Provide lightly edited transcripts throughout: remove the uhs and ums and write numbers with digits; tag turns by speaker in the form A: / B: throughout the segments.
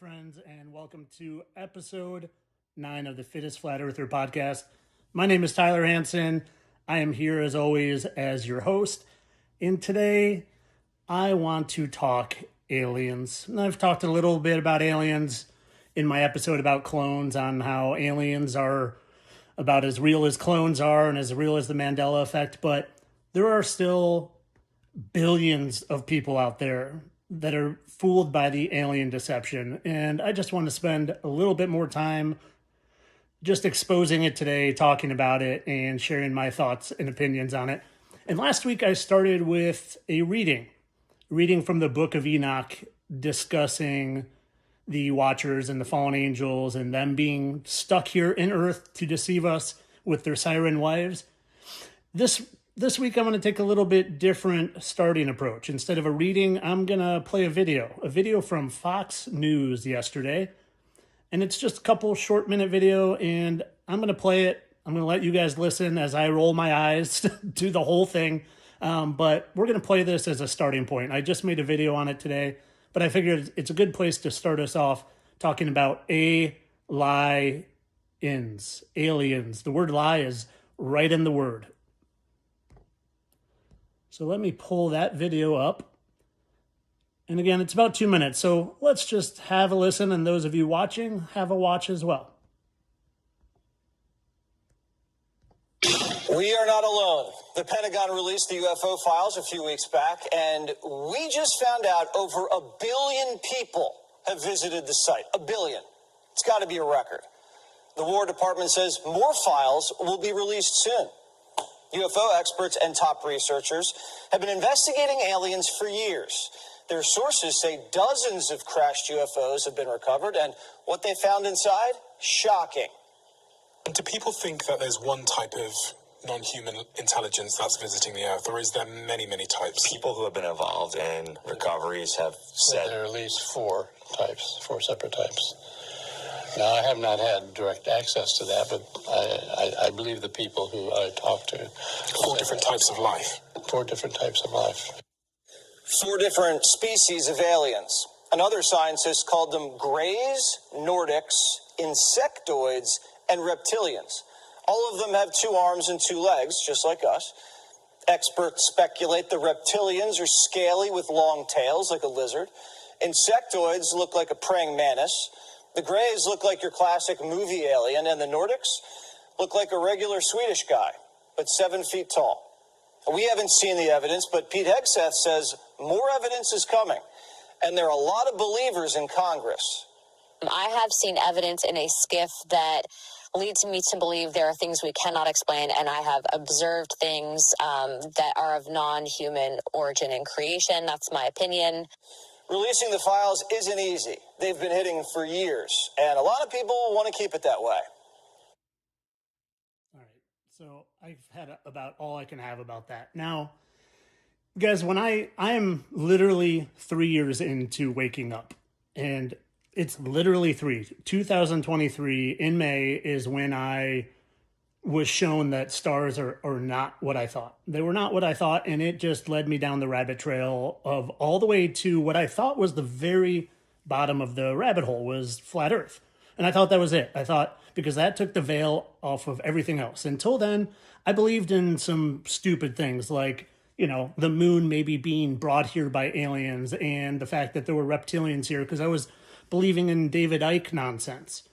A: friends, and welcome to episode 9 of the Fittest Flat Earther podcast. My name is Tyler Hansen. I am here, as always, as your host. And today, I want to talk aliens. And I've talked a little bit about aliens in my episode about clones, on how aliens are about as real as clones are and as real as the Mandela effect. But there are still billions of people out there that are fooled by the alien deception. And I just want to spend a little bit more time just exposing it today, talking about it, and sharing my thoughts and opinions on it. And last week I started with a reading from the Book of Enoch, discussing the Watchers and the fallen angels and them being stuck here in Earth to deceive us with their siren wives. This week, I'm going to take a little bit different starting approach. Instead of a reading, I'm going to play a video from Fox News yesterday. And it's just a couple short minute video, and I'm going to play it. I'm going to let you guys listen as I roll my eyes to the whole thing. But we're going to play this as a starting point. I just made a video on it today, but I figured it's a good place to start us off talking about aLIEns, aliens. The word lie is right in the word. So let me pull that video up. And again, it's about 2 minutes. So let's just have a listen. And those of you watching, have a watch as well.
B: We are not alone. The Pentagon released the UFO files a few weeks back, and we just found out over 1 billion people have visited the site. 1 billion. It's got to be a record. The War Department says more files will be released soon. UFO experts and top researchers have been investigating aliens for years. Their sources say dozens of crashed UFOs have been recovered, and what they found inside, shocking.
C: Do people think that there's one type of non-human intelligence that's visiting the Earth, or is there many, many types?
D: People who have been involved in recoveries have said
E: there are at least four separate types. Now, I have not had direct access to that, but I believe the people who I talk to.
C: 4 different types of life.
E: 4 different types of life.
B: 4 different species of aliens. Another scientist called them Greys, Nordics, Insectoids, and Reptilians. All of them have 2 arms and 2 legs, just like us. Experts speculate the Reptilians are scaly with long tails, like a lizard. Insectoids look like a praying mantis. The Greys look like your classic movie alien, and the Nordics look like a regular Swedish guy, but 7 feet tall. We haven't seen the evidence, but Pete Hegseth says more evidence is coming, and there are a lot of believers in Congress.
F: I have seen evidence in a skiff that leads me to believe there are things we cannot explain, and I have observed things that are of non-human origin and creation. That's my opinion.
B: Releasing the files isn't easy. They've been hitting for years, and a lot of people want to keep it that way.
A: All right, so I've had about all I can have about that. Now, guys, when I am literally 3 years into waking up, and it's literally 2023 in May is when I was shown that stars are not what I thought. They were not what I thought, and it just led me down the rabbit trail of all the way to what I thought was the very bottom of the rabbit hole, was flat Earth. And I thought that was it. I thought, because that took the veil off of everything else. Until then, I believed in some stupid things like, the moon maybe being brought here by aliens, and the fact that there were reptilians here, because I was believing in David Icke nonsense.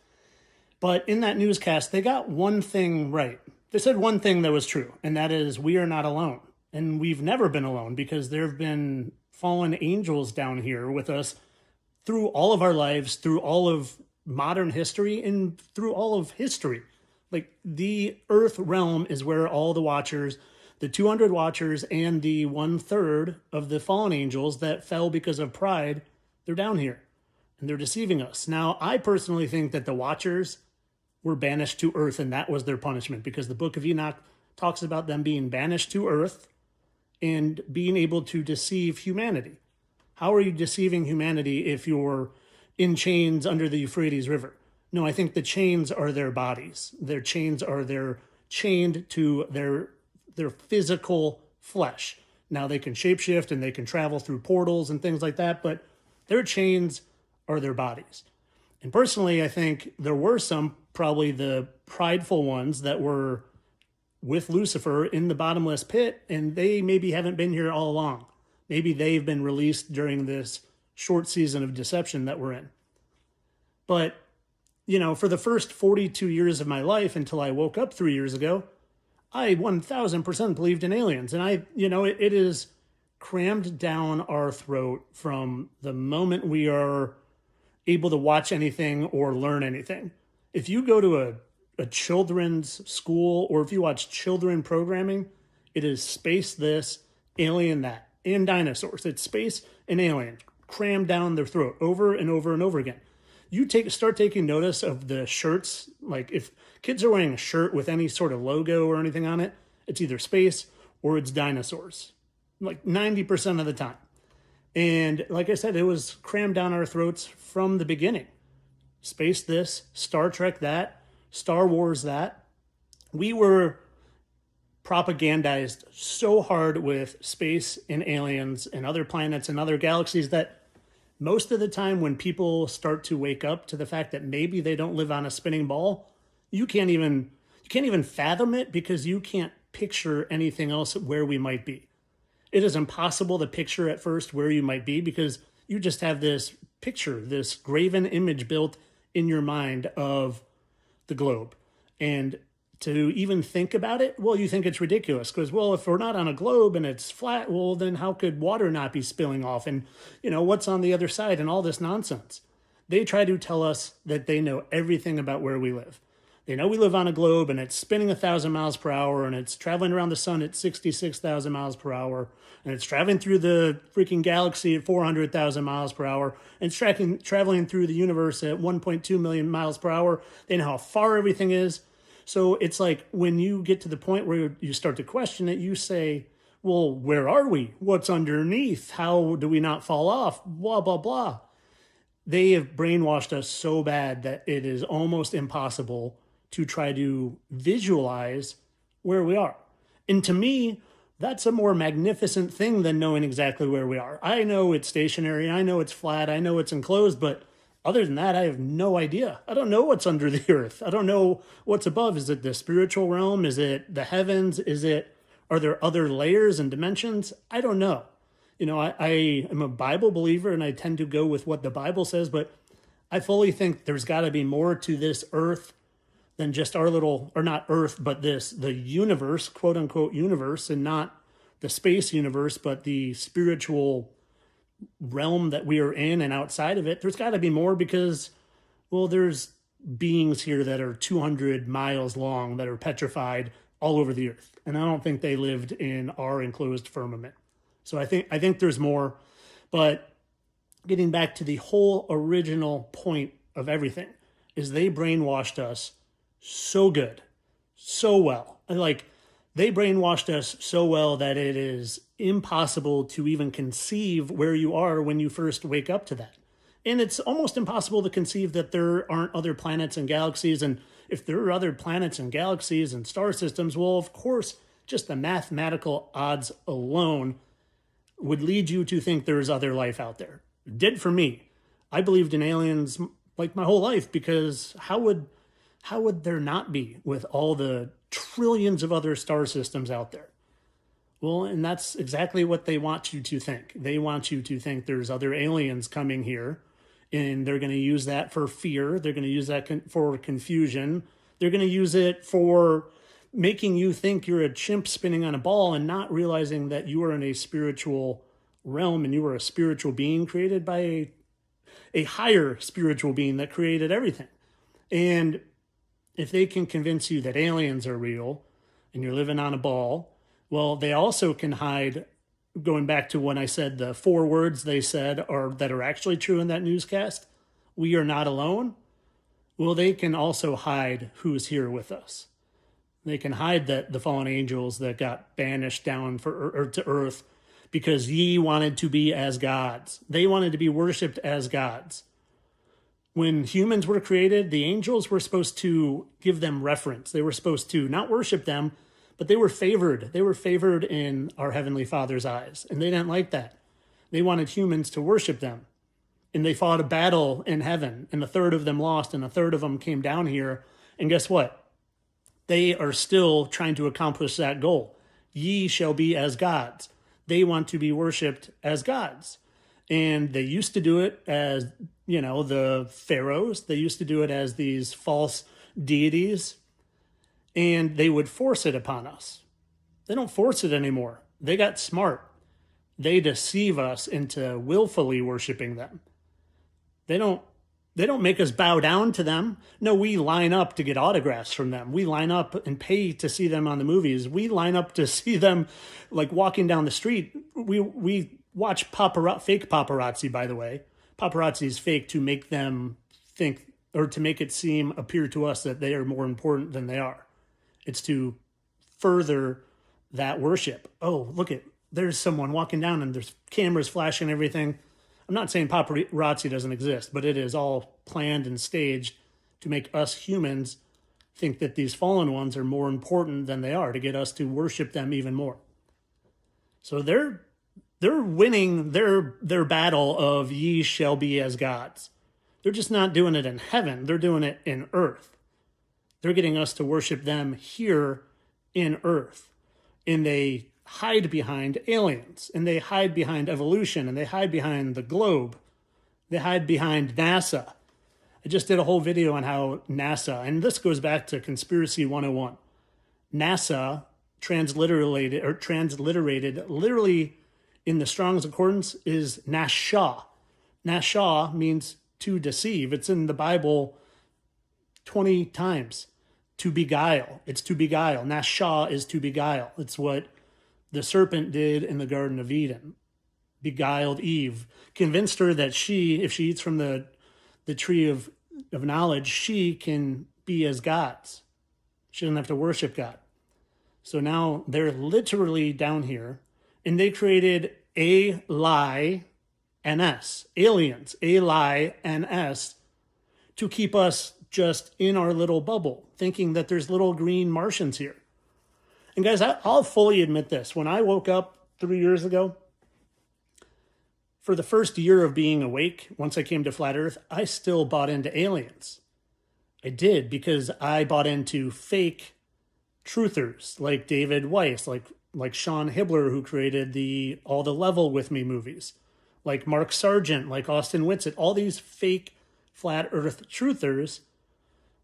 A: But in that newscast, they got one thing right. They said one thing that was true, and that is we are not alone. And we've never been alone, because there have been fallen angels down here with us through all of our lives, through all of modern history, and through all of history. Like, the Earth realm is where all the Watchers, the 200 Watchers, and the 1/3 of the fallen angels that fell because of pride, they're down here. And they're deceiving us. Now, I personally think that the Watchers were banished to Earth, and that was their punishment, because the Book of Enoch talks about them being banished to Earth and being able to deceive humanity. How are you deceiving humanity if you're in chains under the Euphrates River? No, I think the chains are their bodies. Their chains are chained to their physical flesh. Now, they can shapeshift and they can travel through portals and things like that, but their chains are their bodies. And personally, I think there were some, probably the prideful ones that were with Lucifer in the bottomless pit, and they maybe haven't been here all along. Maybe they've been released during this short season of deception that we're in. But, for the first 42 years of my life until I woke up 3 years ago, I 1000% believed in aliens. And it is crammed down our throat from the moment we are able to watch anything or learn anything. If you go to a children's school, or if you watch children programming, it is space this, alien that, and dinosaurs. It's space and alien crammed down their throat over and over and over again. You start taking notice of the shirts. Like if kids are wearing a shirt with any sort of logo or anything on it, it's either space or it's dinosaurs, like 90% of the time. And like I said, it was crammed down our throats from the beginning. Space this, Star Trek that, Star Wars that. We were propagandized so hard with space and aliens and other planets and other galaxies that most of the time when people start to wake up to the fact that maybe they don't live on a spinning ball, you can't even fathom it, because you can't picture anything else where we might be. It is impossible to picture at first where you might be, because you just have this picture, this graven image built in your mind of the globe. And to even think about it, well, you think it's ridiculous because, well, if we're not on a globe and it's flat, well, then how could water not be spilling off? And, what's on the other side and all this nonsense. They try to tell us that they know everything about where we live. They know we live on a globe and it's spinning 1,000 miles per hour and it's traveling around the sun at 66,000 miles per hour and it's traveling through the freaking galaxy at 400,000 miles per hour and it's traveling through the universe at 1.2 million miles per hour. They know how far everything is. So it's like when you get to the point where you start to question it, you say, well, where are we? What's underneath? How do we not fall off? Blah, blah, blah. They have brainwashed us so bad that it is almost impossible to try to visualize where we are. And to me, that's a more magnificent thing than knowing exactly where we are. I know it's stationary. I know it's flat. I know it's enclosed, but other than that, I have no idea. I don't know what's under the earth. I don't know what's above. Is it the spiritual realm? Is it the heavens? Are there other layers and dimensions? I don't know. I am a Bible believer and I tend to go with what the Bible says, but I fully think there's got to be more to this earth than just our little, or not earth, but the universe, quote unquote universe, and not the space universe, but the spiritual realm that we are in and outside of it. There's got to be more because, well, there's beings here that are 200 miles long that are petrified all over the earth. And I don't think they lived in our enclosed firmament. So I think there's more. But getting back to the whole original point of everything is they brainwashed us so good, so well. They brainwashed us so well that it is impossible to even conceive where you are when you first wake up to that. And it's almost impossible to conceive that there aren't other planets and galaxies. And if there are other planets and galaxies and star systems, well, of course, just the mathematical odds alone would lead you to think there's other life out there. It did for me. I believed in aliens like my whole life, because how would there not be with all the trillions of other star systems out there? Well, and that's exactly what they want you to think. They want you to think there's other aliens coming here, and they're going to use that for fear. They're going to use that for confusion. They're going to use it for making you think you're a chimp spinning on a ball and not realizing that you are in a spiritual realm and you are a spiritual being created by a higher spiritual being that created everything. And if they can convince you that aliens are real and you're living on a ball, well, they also can hide, going back to when I said the 4 words they said that are actually true in that newscast, we are not alone. Well, they can also hide who's here with us. They can hide that the fallen angels that got banished down to earth because ye wanted to be as gods. They wanted to be worshipped as gods. When humans were created, the angels were supposed to give them reference. They were supposed to not worship them, but they were favored. They were favored in our Heavenly Father's eyes, and they didn't like that. They wanted humans to worship them. and they fought a battle in heaven, and a third of them lost, and a third of them came down here. And guess what? They are still trying to accomplish that goal. Ye shall be as gods. They want to be worshipped as gods. And they used to do it as, the pharaohs. They used to do it as these false deities. And they would force it upon us. They don't force it anymore. They got smart. They deceive us into willfully worshiping them. They don't make us bow down to them. No, we line up to get autographs from them. We line up and pay to see them on the movies. We line up to see them like walking down the street. We watch fake paparazzi, by the way. Paparazzi is fake to make them think, or to make it appear to us that they are more important than they are. It's to further that worship. Oh, there's someone walking down and there's cameras flashing everything. I'm not saying paparazzi doesn't exist, but it is all planned and staged to make us humans think that these fallen ones are more important than they are, to get us to worship them even more. So they're winning their battle of ye shall be as gods. They're just not doing it in heaven. They're doing it in earth. They're getting us to worship them here in earth. And they hide behind aliens, and they hide behind evolution, and they hide behind the globe. They hide behind NASA. I just did a whole video on how NASA, and this goes back to Conspiracy 101. NASA transliterated literally in the Strong's Concordance is Nasha. Nasha means to deceive. It's in the Bible 20 times. To beguile. It's to beguile. Nasha is to beguile. It's what the serpent did in the Garden of Eden. Beguiled Eve. Convinced her that if she eats from the tree of knowledge, she can be as gods. She doesn't have to worship God. So now they're literally down here, and they created aLIENs, aLIENs, aLIENs, to keep us just in our little bubble, thinking that there's little green Martians here. And guys, I'll fully admit this. When I woke up 3 years ago, for the first year of being awake, once I came to Flat Earth, I still bought into aliens. I did, because I bought into fake truthers like David Weiss, like Sean Hibbler, who created all the Level With Me movies, like Mark Sargent, like Austin Whitsitt, all these fake Flat Earth truthers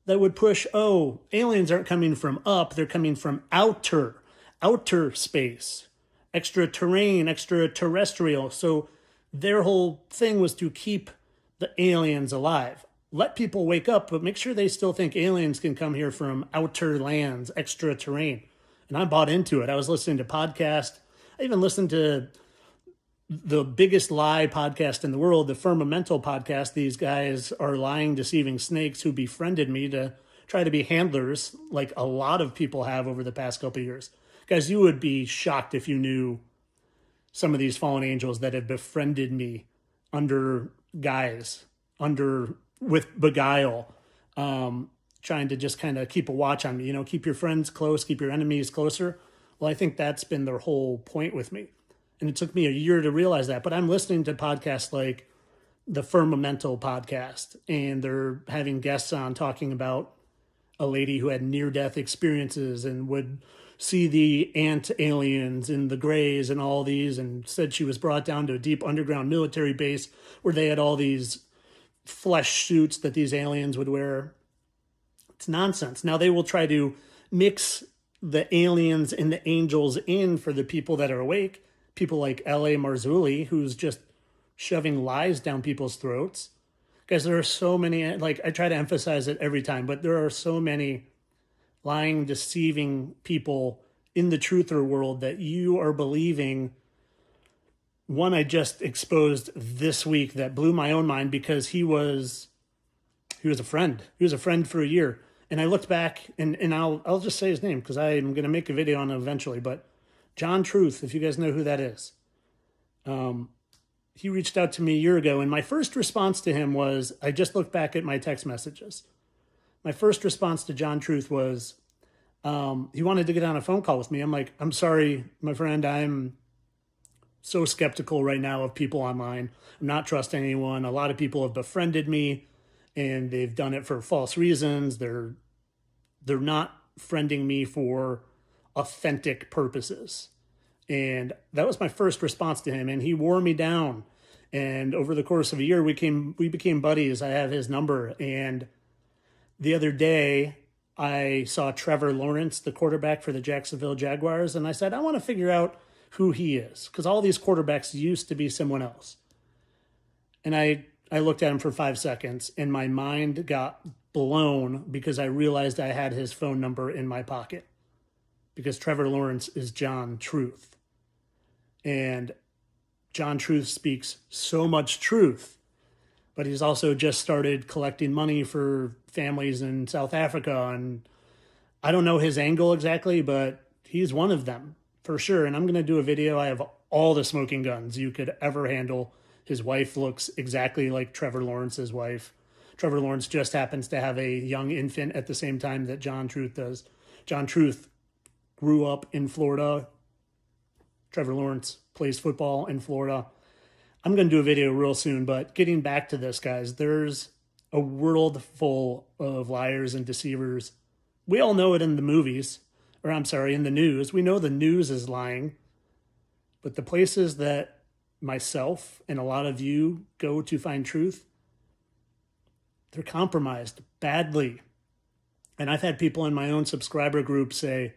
A: that would push, aliens aren't coming from up, they're coming from outer space, extraterrestrial. So their whole thing was to keep the aliens alive. Let people wake up, but make sure they still think aliens can come here from outer lands, extraterrestrial. And I bought into it. I was listening to podcasts. I even listened to the biggest lie podcast in the world, the Firmamental podcast. These guys are lying, deceiving snakes who befriended me to try to be handlers, like a lot of people have over the past couple of years. Guys, you would be shocked if you knew some of these fallen angels that have befriended me with beguile, trying to just kind of keep a watch on me, keep your friends close, keep your enemies closer. Well, I think that's been their whole point with me. And it took me a year to realize that. But I'm listening to podcasts like the Firmamental podcast, and they're having guests on talking about a lady who had near-death experiences and would see the ant aliens and the Greys and all these, and said she was brought down to a deep underground military base where they had all these flesh suits that these aliens would wear. It's nonsense. Now they will try to mix the aliens and the angels in for the people that are awake. People like L.A. Marzulli, who's just shoving lies down people's throats. Guys, there are so many, I try to emphasize it every time, but there are so many lying, deceiving people in the truther world that you are believing. One I just exposed this week that blew my own mind, because he was a friend. He was a friend for a year. And I looked back, and I'll just say his name because I'm going to make a video on it eventually, but John Truth, if you guys know who that is. He reached out to me a year ago, and my first response to him was, I just looked back at my text messages. My first response to John Truth was, he wanted to get on a phone call with me. I'm like, I'm sorry, my friend, I'm so skeptical right now of people online. I'm not trusting anyone. A lot of people have befriended me, and they've done it for false reasons. They're not friending me for authentic purposes. And that was my first response to him, and he wore me down. And over the course of a year, we became buddies. I have his number. And the other day, I saw Trevor Lawrence, the quarterback for the Jacksonville Jaguars, and I said, I want to figure out who he is, because all these quarterbacks used to be someone else. And I looked at him for 5 seconds, and my mind got blown because I realized I had his phone number in my pocket, because Trevor Lawrence is John Truth. And John Truth speaks so much truth, but he's also just started collecting money for families in South Africa. And I don't know his angle exactly, but he's one of them for sure. And I'm going to do a video. I have all the smoking guns you could ever handle. His wife looks exactly like Trevor Lawrence's wife. Trevor Lawrence just happens to have a young infant at the same time that John Truth does. John Truth grew up in Florida. Trevor Lawrence plays football in Florida. I'm going to do a video real soon, but getting back to this, guys, there's a world full of liars and deceivers. We all know it in the movies, or I'm sorry, in the news. We know the news is lying, but the places that myself and a lot of you go to find truth, they're compromised badly. And I've had people in my own subscriber group say,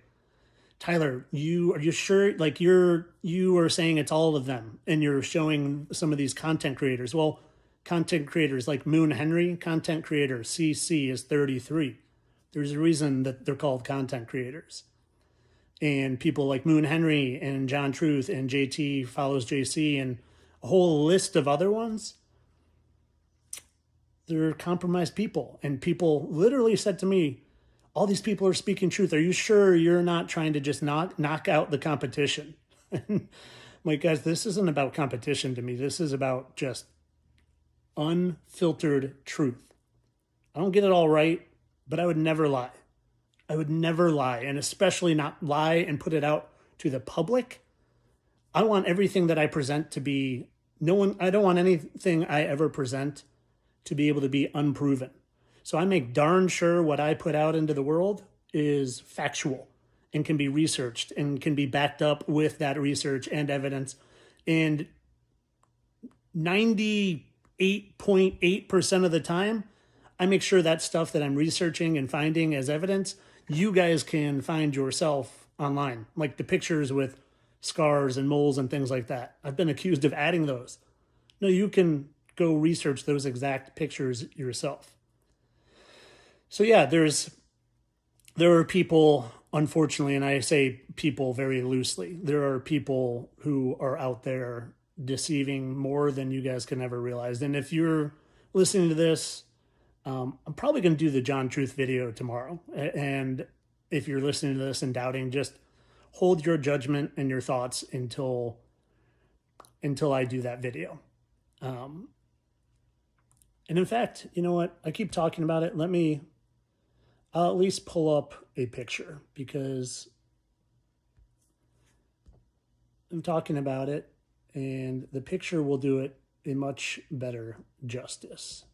A: Tyler, are you sure? Like you are saying it's all of them, and you're showing some of these content creators. Well, content creators like Moon Henry, content creator CC is 33. There's a reason that they're called content creators. And people like Moon Henry and John Truth and JT follows JC and a whole list of other ones, they're compromised people. And people literally said to me, all these people are speaking truth. Are you sure you're not trying to just knock out the competition? I'm like, guys, this isn't about competition to me. This is about just unfiltered truth. I don't get it all right, but I would never lie. I would never lie, and especially not lie and put it out to the public. I want everything that I present to be I don't want anything I ever present to be able to be unproven. So I make darn sure what I put out into the world is factual and can be researched and can be backed up with that research and evidence. And 98.8% of the time, I make sure that stuff that I'm researching and finding as evidence, you guys can find yourself online, like the pictures with scars and moles and things like that. I've been accused of adding those. No, you can go research those exact pictures yourself. So yeah, there are people, unfortunately, and I say people very loosely, there are people who are out there deceiving more than you guys can ever realize. And if you're listening to this, I'm probably going to do the John Truth video tomorrow. And if you're listening to this and doubting, just hold your judgment and your thoughts until I do that video. And in fact, you know what? I keep talking about it. I'll at least pull up a picture because I'm talking about it and the picture will do it a much better justice.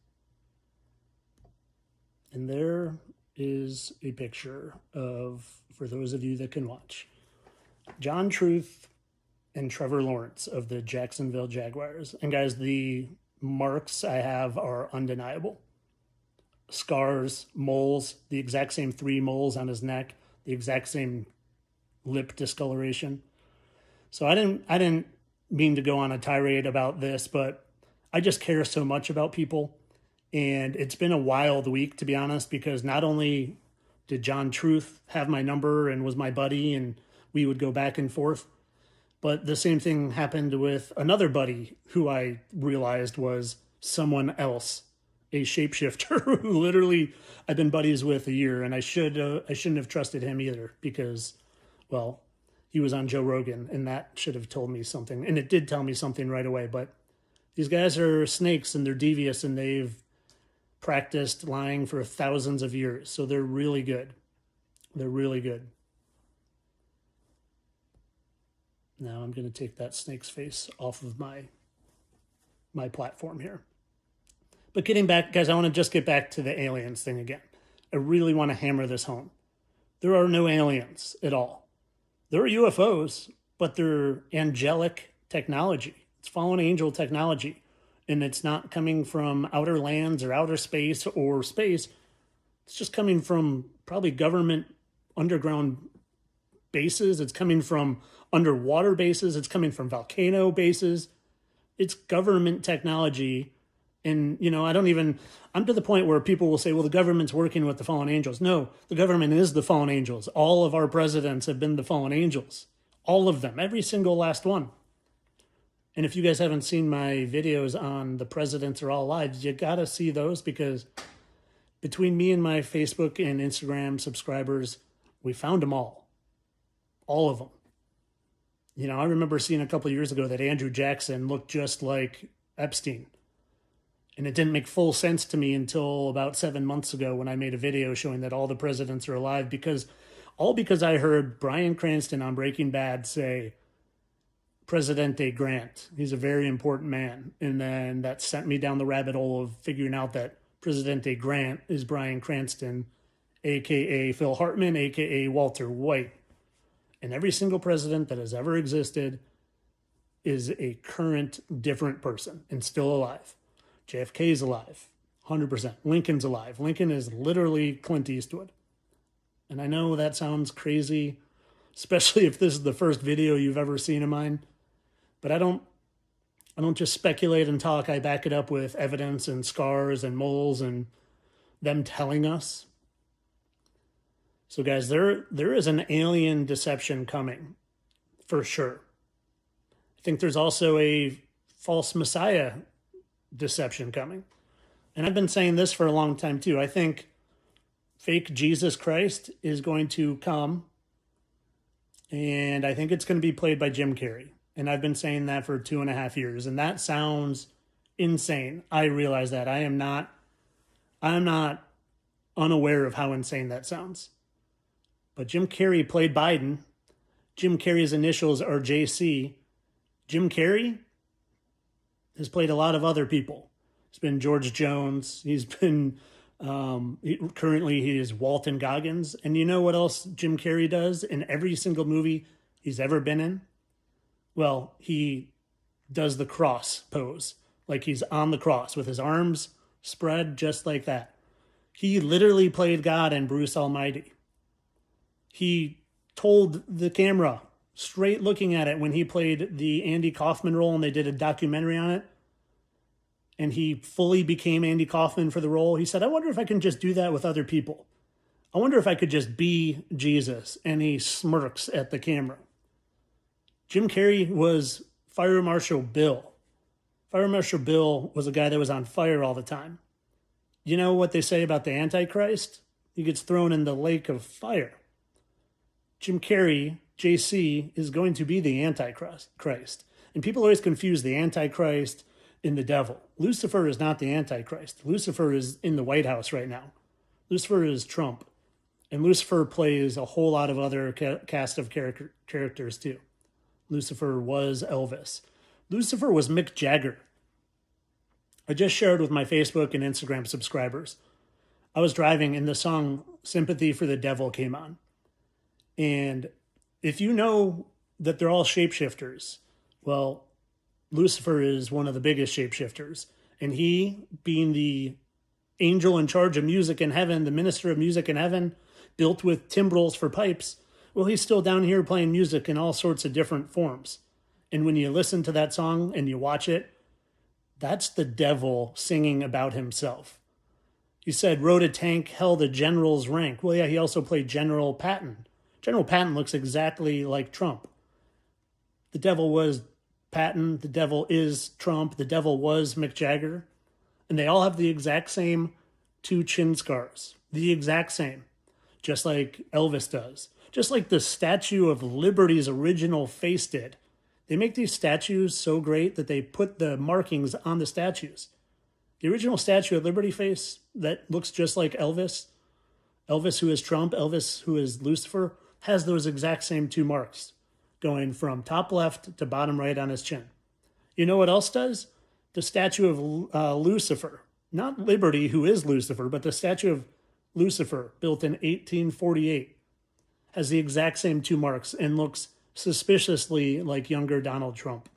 A: And there is a picture of, for those of you that can watch, John Truth and Trevor Lawrence of the Jacksonville Jaguars. And guys, the marks I have are undeniable. Scars, moles, the exact same 3 moles on his neck, the exact same lip discoloration. So I didn't mean to go on a tirade about this, but I just care so much about people. And it's been a wild week, to be honest, because not only did John Truth have my number and was my buddy and we would go back and forth, but the same thing happened with another buddy who I realized was someone else, a shapeshifter who literally I've been buddies with a year, and I shouldn't have trusted him either because, well, he was on Joe Rogan, and that should have told me something, and it did tell me something right away. But these guys are snakes, and they're devious, and they've practiced lying for thousands of years, so they're really good. They're really good. Now I'm going to take that snake's face off of my platform here. But getting back, guys, I want to just get back to the aliens thing again. I really want to hammer this home. There are no aliens at all. There are UFOs, but they're angelic technology. It's fallen angel technology. And it's not coming from outer lands or outer space or space. It's just coming from probably government underground bases. It's coming from underwater bases. It's coming from volcano bases. It's government technology. And, you know, I'm to the point where people will say, well, the government's working with the fallen angels. No, the government is the fallen angels. All of our presidents have been the fallen angels. All of them, every single last one. And if you guys haven't seen my videos on the presidents are all alive, you got to see those, because between me and my Facebook and Instagram subscribers, we found them all of them. You know, I remember seeing a couple of years ago that Andrew Jackson looked just like Epstein. And it didn't make full sense to me until about 7 months ago when I made a video showing that all the presidents are alive, because I heard Bryan Cranston on Breaking Bad say, Presidente Grant, he's a very important man. And then that sent me down the rabbit hole of figuring out that Presidente Grant is Bryan Cranston, a.k.a. Phil Hartman, a.k.a. Walter White. And every single president that has ever existed is a current different person and still alive. JFK's alive, 100%. Lincoln's alive. Lincoln is literally Clint Eastwood. And I know that sounds crazy, especially if this is the first video you've ever seen of mine. But I don't just speculate and talk. I back it up with evidence and scars and moles and them telling us. So guys, there is an alien deception coming, for sure. I think there's also a false messiah deception coming. And I've been saying this for a long time too. I think fake Jesus Christ is going to come, and I think it's going to be played by Jim Carrey. And I've been saying that for 2.5 years, and that sounds insane. I realize that. I'm not unaware of how insane that sounds. But Jim Carrey played Biden. Jim Carrey's initials are JC. Jim Carrey has played a lot of other people. He's been George Jones. He's been, currently he is Walton Goggins. And you know what else Jim Carrey does in every single movie he's ever been in? Well, he does the cross pose. Like he's on the cross with his arms spread just like that. He literally played God in Bruce Almighty. He told the camera, straight looking at it, when he played the Andy Kaufman role and they did a documentary on it, and he fully became Andy Kaufman for the role, he said, I wonder if I can just do that with other people. I wonder if I could just be Jesus. And he smirks at the camera. Jim Carrey was Fire Marshal Bill. Fire Marshal Bill was a guy that was on fire all the time. You know what they say about the Antichrist? He gets thrown in the lake of fire. Jim Carrey, JC, is going to be the Antichrist. And people always confuse the Antichrist and the devil. Lucifer is not the Antichrist. Lucifer is in the White House right now. Lucifer is Trump. And Lucifer plays a whole lot of other cast of characters too. Lucifer was Elvis. Lucifer was Mick Jagger. I just shared with my Facebook and Instagram subscribers. I was driving and the song Sympathy for the Devil came on. And if you know that they're all shapeshifters, well, Lucifer is one of the biggest shapeshifters. And he, being the angel in charge of music in heaven, the minister of music in heaven, built with timbrels for pipes, well, he's still down here playing music in all sorts of different forms. And when you listen to that song and you watch it, that's the devil singing about himself. He said, rode a tank, held a general's rank. Well, yeah, he also played General Patton. General Patton looks exactly like Trump. The devil was Patton. The devil is Trump. The devil was Mick Jagger. And they all have the exact same 2 chin scars. The exact same. Just like Elvis does. Just like the Statue of Liberty's original face did. They make these statues so great that they put the markings on the statues. The original Statue of Liberty face that looks just like Elvis, Elvis who is Trump, Elvis who is Lucifer, has those exact same 2 marks. going from top left to bottom right on his chin. You know what else does? The statue of Lucifer, not Liberty, who is Lucifer, but the statue of Lucifer, built in 1848, has the exact same 2 marks and looks suspiciously like younger Donald Trump.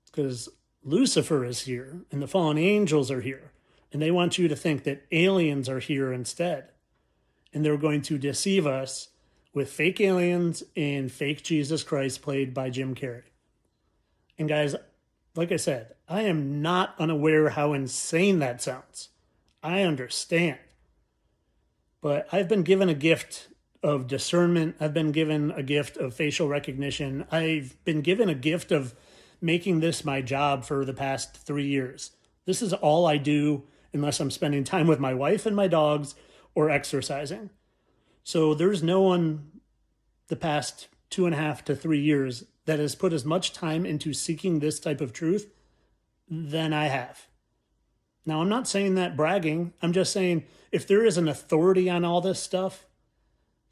A: Because Lucifer is here and the fallen angels are here, and they want you to think that aliens are here instead. And they're going to deceive us with fake aliens and fake Jesus Christ played by Jim Carrey. And guys, like I said, I am not unaware how insane that sounds. I understand. But I've been given a gift of discernment. I've been given a gift of facial recognition. I've been given a gift of making this my job for the past 3 years. This is all I do unless I'm spending time with my wife and my dogs or exercising. So there's no one the past 2.5 to 3 years that has put as much time into seeking this type of truth than I have. Now, I'm not saying that bragging. I'm just saying if there is an authority on all this stuff,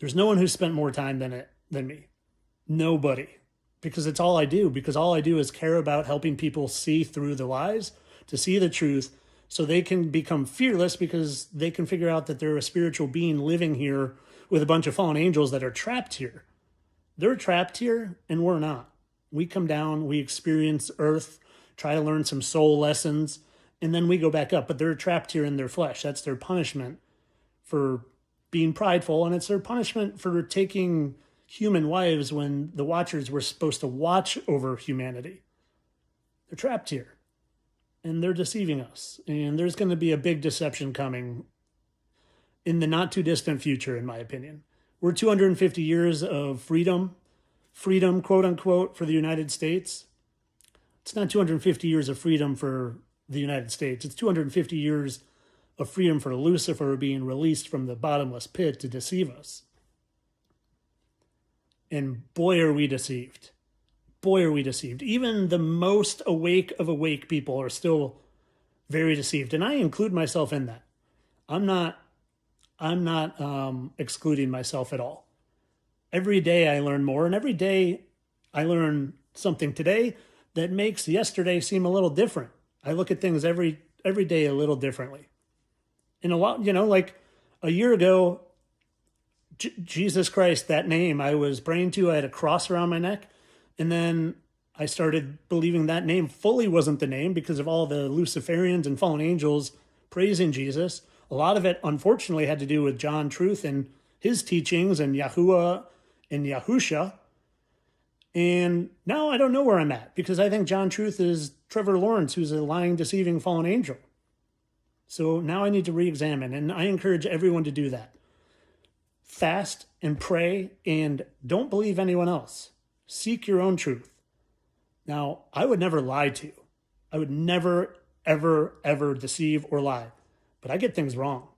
A: there's no one who's spent more time than me. Nobody. Because it's all I do. Because all I do is care about helping people see through the lies, to see the truth, so they can become fearless because they can figure out that they're a spiritual being living here with a bunch of fallen angels that are trapped here. They're trapped here and we're not. We come down, we experience earth, try to learn some soul lessons, and then we go back up. But they're trapped here in their flesh. That's their punishment for being prideful, and it's their punishment for taking human wives when the Watchers were supposed to watch over humanity. They're trapped here, and they're deceiving us. And there's going to be a big deception coming in the not too distant future, in my opinion. We're 250 years of freedom, quote unquote, for the United States. It's not 250 years of freedom for the United States. It's 250 years of freedom for Lucifer being released from the bottomless pit to deceive us. And boy, are we deceived. Boy, are we deceived. Even the most awake of awake people are still very deceived. And I include myself in that. I'm not excluding myself at all. Every day I learn more, and every day I learn something today that makes yesterday seem a little different. I look at things every day a little differently. And a lot, like a year ago, Jesus Christ, that name I was praying to, I had a cross around my neck. And then I started believing that name fully wasn't the name because of all the Luciferians and fallen angels praising Jesus. A lot of it, unfortunately, had to do with John Truth and his teachings and Yahuwah and Yahusha. And now I don't know where I'm at because I think John Truth is Trevor Lawrence, who's a lying, deceiving fallen angel. So now I need to re-examine, and I encourage everyone to do that. Fast and pray and don't believe anyone else. Seek your own truth. Now, I would never lie to you. I would never, ever, ever deceive or lie. But I get things wrong.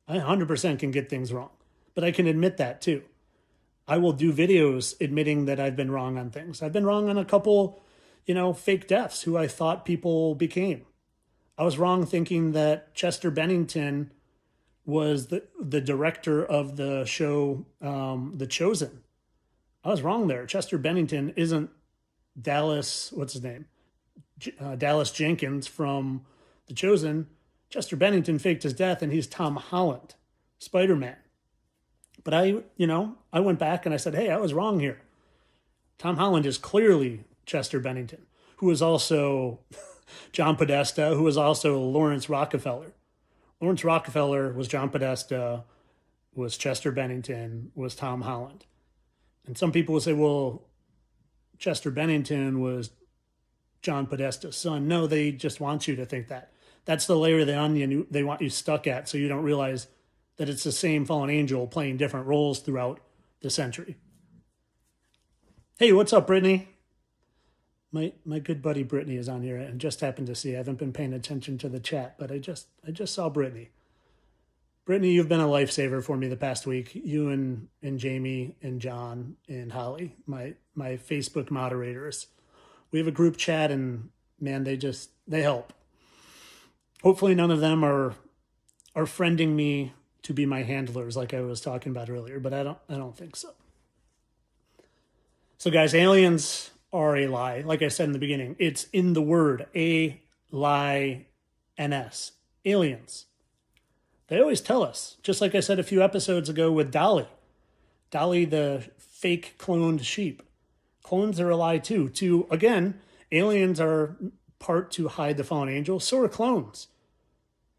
A: I 100% can get things wrong. But I can admit that too. I will do videos admitting that I've been wrong on things. I've been wrong on a couple, fake deaths who I thought people became. I was wrong thinking that Chester Bennington was the director of the show The Chosen. I was wrong there. Chester Bennington isn't Dallas, what's his name? Dallas Jenkins from The Chosen. Chester Bennington faked his death, and he's Tom Holland, Spider-Man. But I went back and I said, hey, I was wrong here. Tom Holland is clearly Chester Bennington, who is also John Podesta, who is also Lawrence Rockefeller. Lawrence Rockefeller was John Podesta, was Chester Bennington, was Tom Holland. And some people will say, well, Chester Bennington was John Podesta's son. No, they just want you to think that. That's the layer of the onion they want you stuck at so you don't realize that it's the same fallen angel playing different roles throughout the century. Hey, what's up, Brittany? My good buddy Brittany is on here and just happened to see. I haven't been paying attention to the chat, but I just saw Brittany. Brittany, you've been a lifesaver for me the past week. You and Jamie and John and Holly, my Facebook moderators. We have a group chat and man, they help. Hopefully none of them are friending me to be my handlers like I was talking about earlier, but I don't think so. So guys, aliens are a lie. Like I said in the beginning, it's in the word, aLIENs, aliens. They always tell us, just like I said a few episodes ago with Dolly, the fake cloned sheep. Clones are a lie too. Again, aliens are part to hide the fallen angel, so are clones.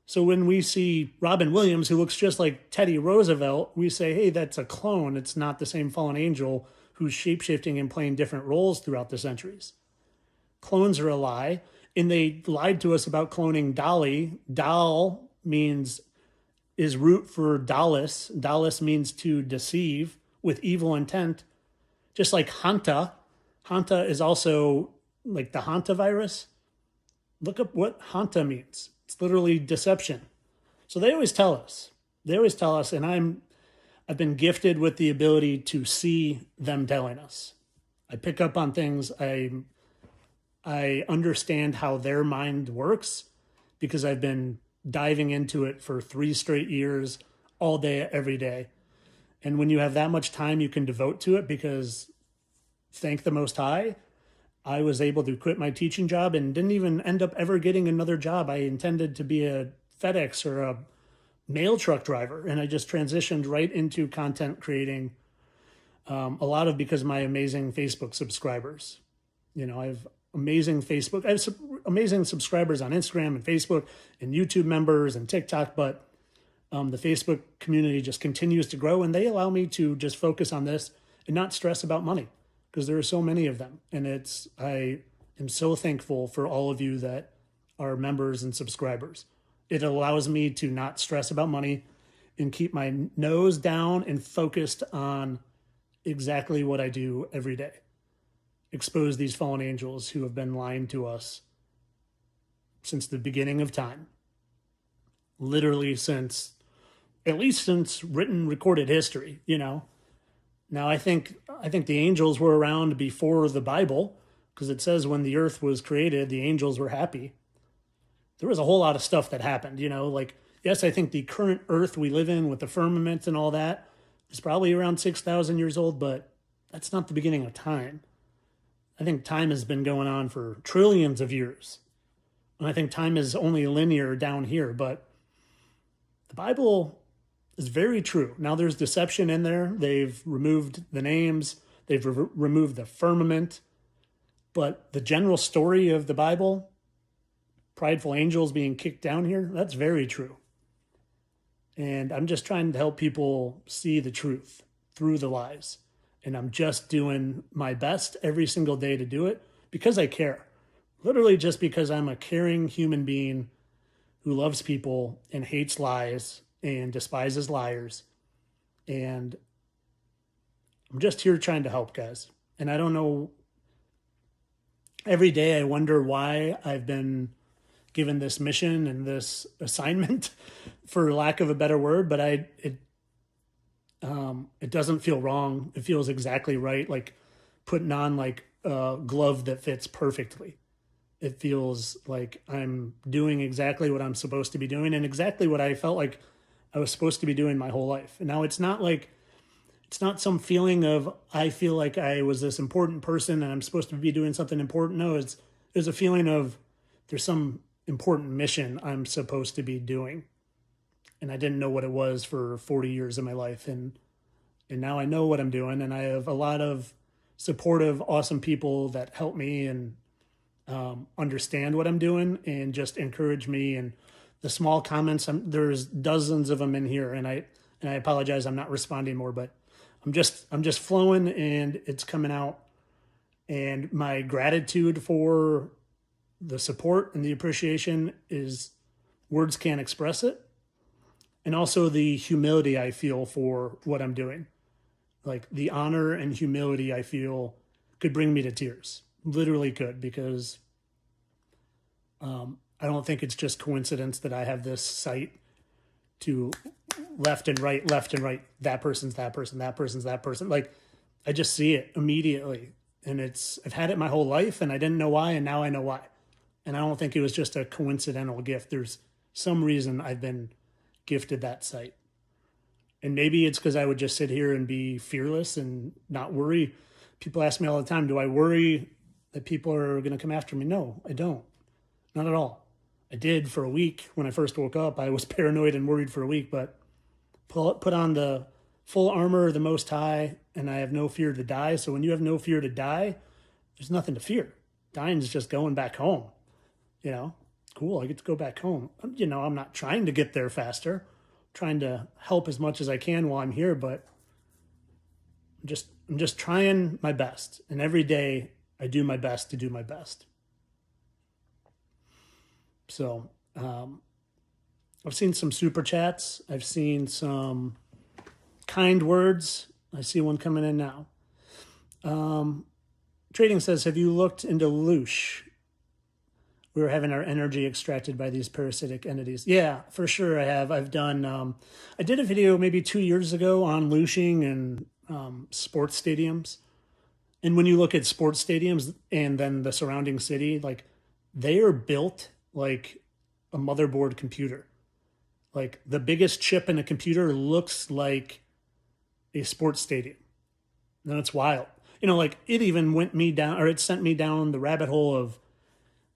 A: So when we see Robin Williams, who looks just like Teddy Roosevelt, we say, hey, that's a clone. It's not the same fallen angel who's shapeshifting and playing different roles throughout the centuries. Clones are a lie, and they lied to us about cloning Dolly. Doll is root for Dallas. Dallas means to deceive with evil intent. Just like Hanta. Hanta is also like the Hanta virus. Look up what Hanta means. It's literally deception. So they always tell us. And I've been gifted with the ability to see them telling us. I pick up on things. I understand how their mind works because I've been diving into it for 3 straight years, all day, every day. And when you have that much time you can devote to it, because thank the Most High, I was able to quit my teaching job and didn't even end up ever getting another job. I intended to be a FedEx or a mail truck driver, and I just transitioned right into content creating, a lot of because of my amazing Facebook subscribers. You know, I have amazing subscribers on Instagram and Facebook and YouTube members and TikTok, but the Facebook community just continues to grow, and they allow me to just focus on this and not stress about money, because there are so many of them. And I am so thankful for all of you that are members and subscribers. It allows me to not stress about money and keep my nose down and focused on exactly what I do every day. Expose these fallen angels who have been lying to us since the beginning of time. Literally at least since written, recorded history, you know. Now, I think the angels were around before the Bible, because it says when the earth was created, the angels were happy. There was a whole lot of stuff that happened, you know, like, yes, I think the current earth we live in with the firmament and all that is probably around 6,000 years old, but that's not the beginning of time. I think time has been going on for trillions of years. And I think time is only linear down here, but the Bible is very true. Now there's deception in there. They've removed the names. They've removed the firmament. But the general story of the Bible, prideful angels being kicked down here, that's very true. And I'm just trying to help people see the truth through the lies. And I'm just doing my best every single day to do it because I care. Literally just because I'm a caring human being who loves people and hates lies and despises liars. And I'm just here trying to help, guys. And I don't know, every day I wonder why I've been given this mission and this assignment, for lack of a better word, but it doesn't feel wrong. It feels exactly right, like putting on like a glove that fits perfectly. It feels like I'm doing exactly what I'm supposed to be doing and exactly what I felt like I was supposed to be doing my whole life. And now it's not some feeling of I feel like I was this important person and I'm supposed to be doing something important. No, there's a feeling of there's some important mission I'm supposed to be doing. And I didn't know what it was for 40 years of my life. And now I know what I'm doing. And I have a lot of supportive, awesome people that help me and understand what I'm doing and just encourage me. And the small comments, there's dozens of them in here, and I apologize I'm not responding more, but I'm just flowing and it's coming out. And my gratitude for the support and the appreciation is words can't express it. And also the humility I feel for what I'm doing. Like the honor and humility I feel could bring me to tears. Literally could, because I don't think it's just coincidence that I have this sight to left and right, that person's that person, that person's that person. Like I just see it immediately. And I've had it my whole life and I didn't know why, and now I know why. And I don't think it was just a coincidental gift. There's some reason I've been gifted that sight. And maybe it's because I would just sit here and be fearless and not worry. People ask me all the time, do I worry that people are going to come after me? No, I don't. Not at all. I did for a week when I first woke up. I was paranoid and worried for a week, but put on the full armor of the Most High, and I have no fear to die. So when you have no fear to die, there's nothing to fear. Dying is just going back home. You know, cool, I get to go back home. You know, I'm not trying to get there faster. I'm trying to help as much as I can while I'm here, but I'm just trying my best. And every day I do my best to do my best. So, I've seen some super chats. I've seen some kind words. I see one coming in now. Trading says, have you looked into Loosh? We were having our energy extracted by these parasitic entities. Yeah, for sure I have. I've done, I did a video maybe 2 years ago on looshing and sports stadiums. And when you look at sports stadiums and then the surrounding city, like they are built like a motherboard computer. Like the biggest chip in a computer looks like a sports stadium. And it's wild. You know, like it even it sent me down the rabbit hole of,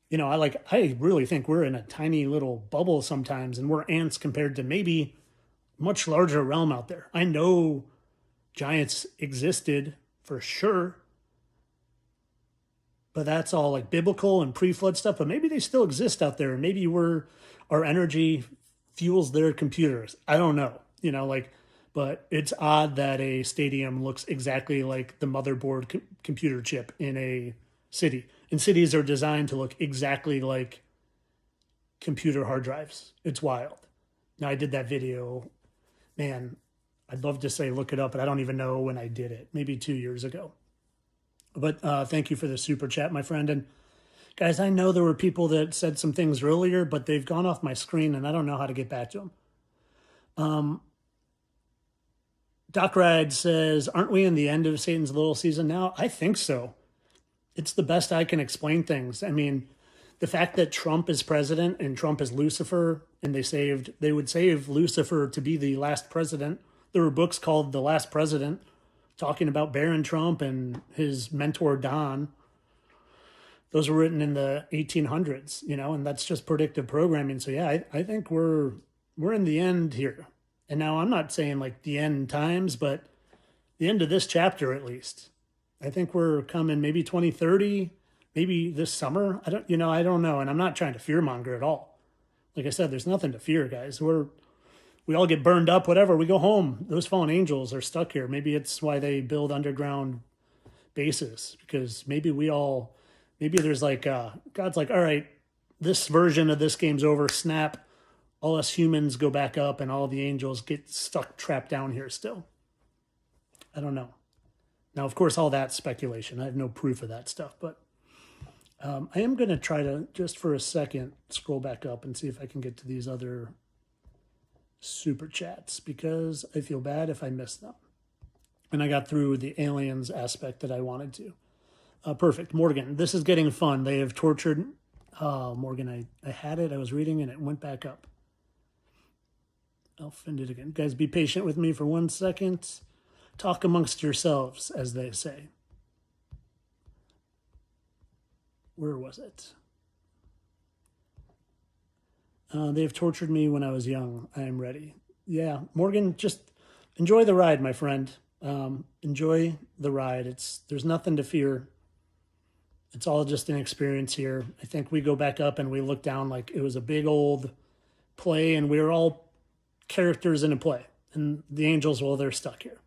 A: you know, I really think we're in a tiny little bubble sometimes, and we're ants compared to maybe much larger realm out there. I know giants existed for sure, but that's all like biblical and pre-flood stuff. But maybe they still exist out there, and maybe our energy fuels their computers. I don't know, you know, like, but it's odd that a stadium looks exactly like the motherboard computer chip in a city. And cities are designed to look exactly like computer hard drives. It's wild. Now, I did that video. Man, I'd love to say look it up, but I don't even know when I did it. Maybe 2 years ago. But thank you for the super chat, my friend. And guys, I know there were people that said some things earlier, but they've gone off my screen, and I don't know how to get back to them. Doc Ride says, aren't we in the end of Satan's little season now? I think so. It's the best I can explain things. I mean, the fact that Trump is president and Trump is Lucifer, and they would save Lucifer to be the last president. There were books called The Last President talking about Baron Trump and his mentor Don. Those were written in the 1800s, you know, and that's just predictive programming. So yeah, I think we're in the end here. And now I'm not saying like the end times, but the end of this chapter at least. I think we're coming maybe 2030, maybe this summer. I don't know. And I'm not trying to fearmonger at all. Like I said, there's nothing to fear, guys. We all get burned up, whatever. We go home. Those fallen angels are stuck here. Maybe it's why they build underground bases, because maybe there's like, God's like, all right, this version of this game's over. Snap. All us humans go back up and all the angels get stuck, trapped down here still. I don't know. Now, of course, all that's speculation. I have no proof of that stuff, but I am going to try to, just for a second, scroll back up and see if I can get to these other super chats, because I feel bad if I missed them. And I got through the aLIEns aspect that I wanted to. Perfect. Morgan, this is getting fun. They have tortured... Morgan, I had it. I was reading and it went back up. I'll find it again. Guys, be patient with me for 1 second. Talk amongst yourselves, as they say. Where was it? They have tortured me when I was young. I am ready. Yeah, Morgan, just enjoy the ride, my friend. Enjoy the ride. There's nothing to fear. It's all just an experience here. I think we go back up and we look down like it was a big old play, and we were all characters in a play. And the angels, well, they're stuck here.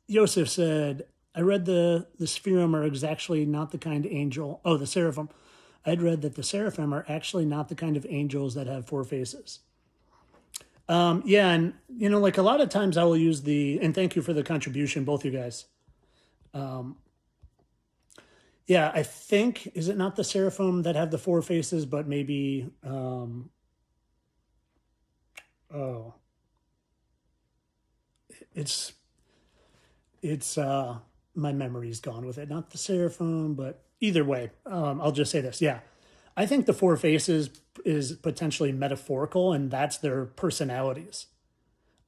A: Yosef said, I read the Seraphim are exactly not the kind of angel. Oh, the Seraphim. I'd read that the Seraphim are actually not the kind of angels that have 4 faces. Yeah, and, you know, like a lot of times I will use and thank you for the contribution, both you guys. Yeah, I think, is it not the Seraphim that have the 4 faces, but maybe, it's my memory's gone with it. Not the Seraphim, but either way, I'll just say this. Yeah, I think the 4 faces is potentially metaphorical, and that's their personalities.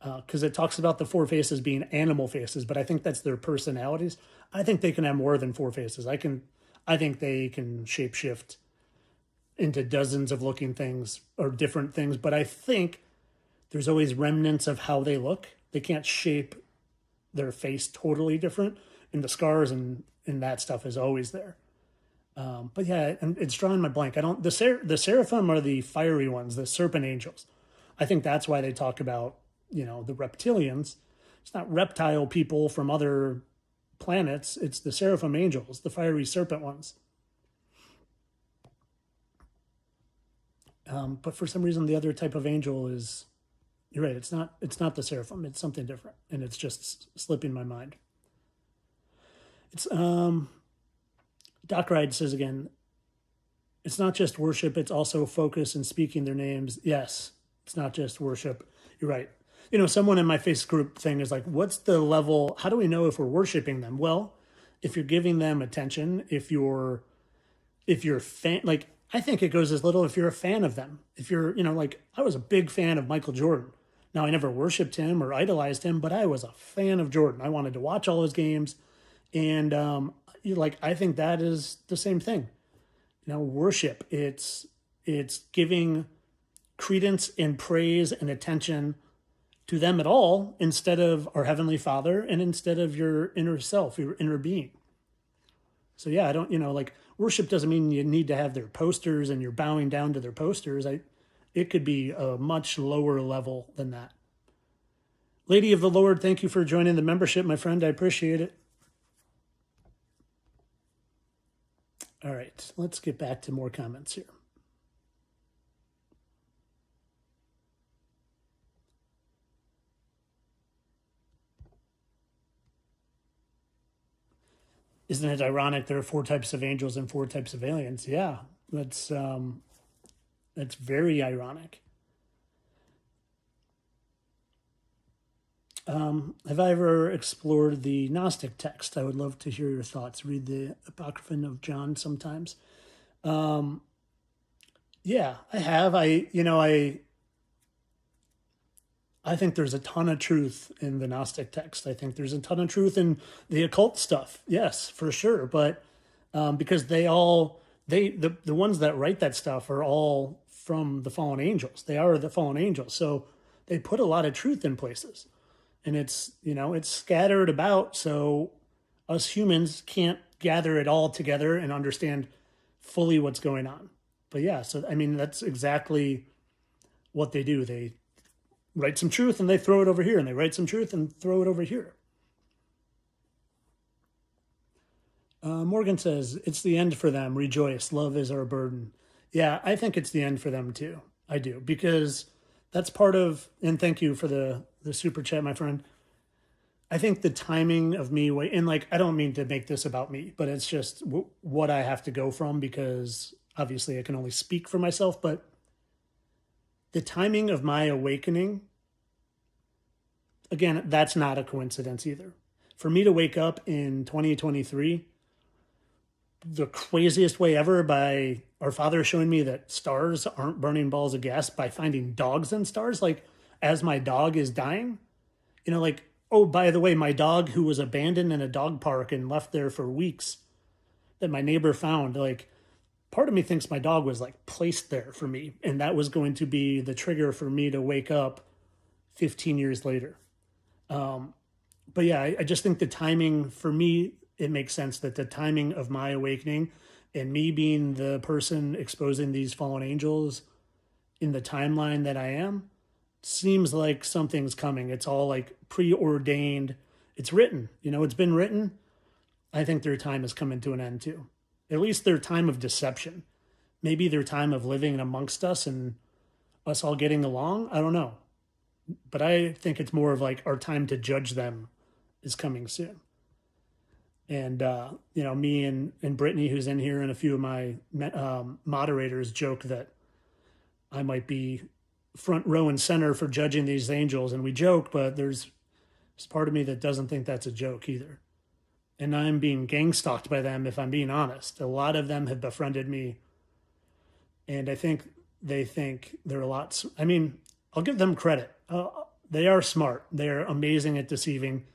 A: because it talks about the four faces being animal faces, but I think that's their personalities. I think they can have more than four faces. I think they can shapeshift into dozens of looking things or different things, but I think there's always remnants of how they look. They can't shape their face totally different, and the scars and that stuff is always there. But yeah, and it's drawing my blank. I don't. The seraphim are the fiery ones, the serpent angels. I think that's why they talk about, the reptilians. It's not reptile people from other planets. It's the seraphim angels, the fiery serpent ones. But for some reason, the other type of angel is, you're right. It's not the seraphim. It's something different, and it's just slipping my mind. It's Doc Ride says again, it's not just worship, it's also focus and speaking their names. Yes, it's not just worship. You're right. Someone in my face group thing is like, what's the level? How do we know if we're worshiping them? Well, if you're giving them attention, if you're fan, like, I think it goes as little if you're a fan of them. If you're, like, I was a big fan of Michael Jordan. Now, I never worshiped him or idolized him, but I was a fan of Jordan. I wanted to watch all his games. And, I think that is the same thing. Worship, it's giving credence and praise and attention to them at all instead of our Heavenly Father and instead of your inner self, your inner being. So yeah, I don't, worship doesn't mean you need to have their posters and you're bowing down to their posters. It could be a much lower level than that. Lady of the Lord, thank you for joining the membership, my friend. I appreciate it. All right, let's get back to more comments here. Isn't it ironic there are 4 types of angels and 4 types of aliens? Yeah, that's very ironic. Have I ever explored the Gnostic text? I would love to hear your thoughts. Read the Apocryphon of John sometimes. Yeah, I have. I think there's a ton of truth in the Gnostic text. I think there's a ton of truth in the occult stuff. Yes, for sure. But because the ones that write that stuff are all from the fallen angels. They are the fallen angels. So they put a lot of truth in places. And it's scattered about, so us humans can't gather it all together and understand fully what's going on. But yeah, so that's exactly what they do. They write some truth and they throw it over here, and they write some truth and throw it over here. Morgan says, it's the end for them. Rejoice. Love is our burden. Yeah, I think it's the end for them too. I do, because that's part of, and thank you for the super chat, my friend. I think the timing of me, and I don't mean to make this about me, but it's just what I have to go from, because obviously I can only speak for myself, but the timing of my awakening, again, that's not a coincidence either. For me to wake up in 2023, the craziest way ever, by our Father showing me that stars aren't burning balls of gas, by finding dogs in stars, as my dog is dying, oh, by the way, my dog who was abandoned in a dog park and left there for weeks that my neighbor found, part of me thinks my dog was placed there for me. And that was going to be the trigger for me to wake up 15 years later. But yeah, I just think the timing for me, it makes sense that the timing of my awakening and me being the person exposing these fallen angels in the timeline that I am, seems like something's coming. It's all preordained. It's written, it's been written. I think their time is coming to an end too. At least their time of deception. Maybe their time of living amongst us and us all getting along. I don't know. But I think it's more of our time to judge them is coming soon. And, me and Brittany, who's in here, and a few of my moderators joke that I might be front row and center for judging these angels. And we joke, but there's part of me that doesn't think that's a joke either. And I'm being gang stalked by them, if I'm being honest. A lot of them have befriended me. And I think they think they're a lot. I'll give them credit. they are smart. They're amazing at deceiving,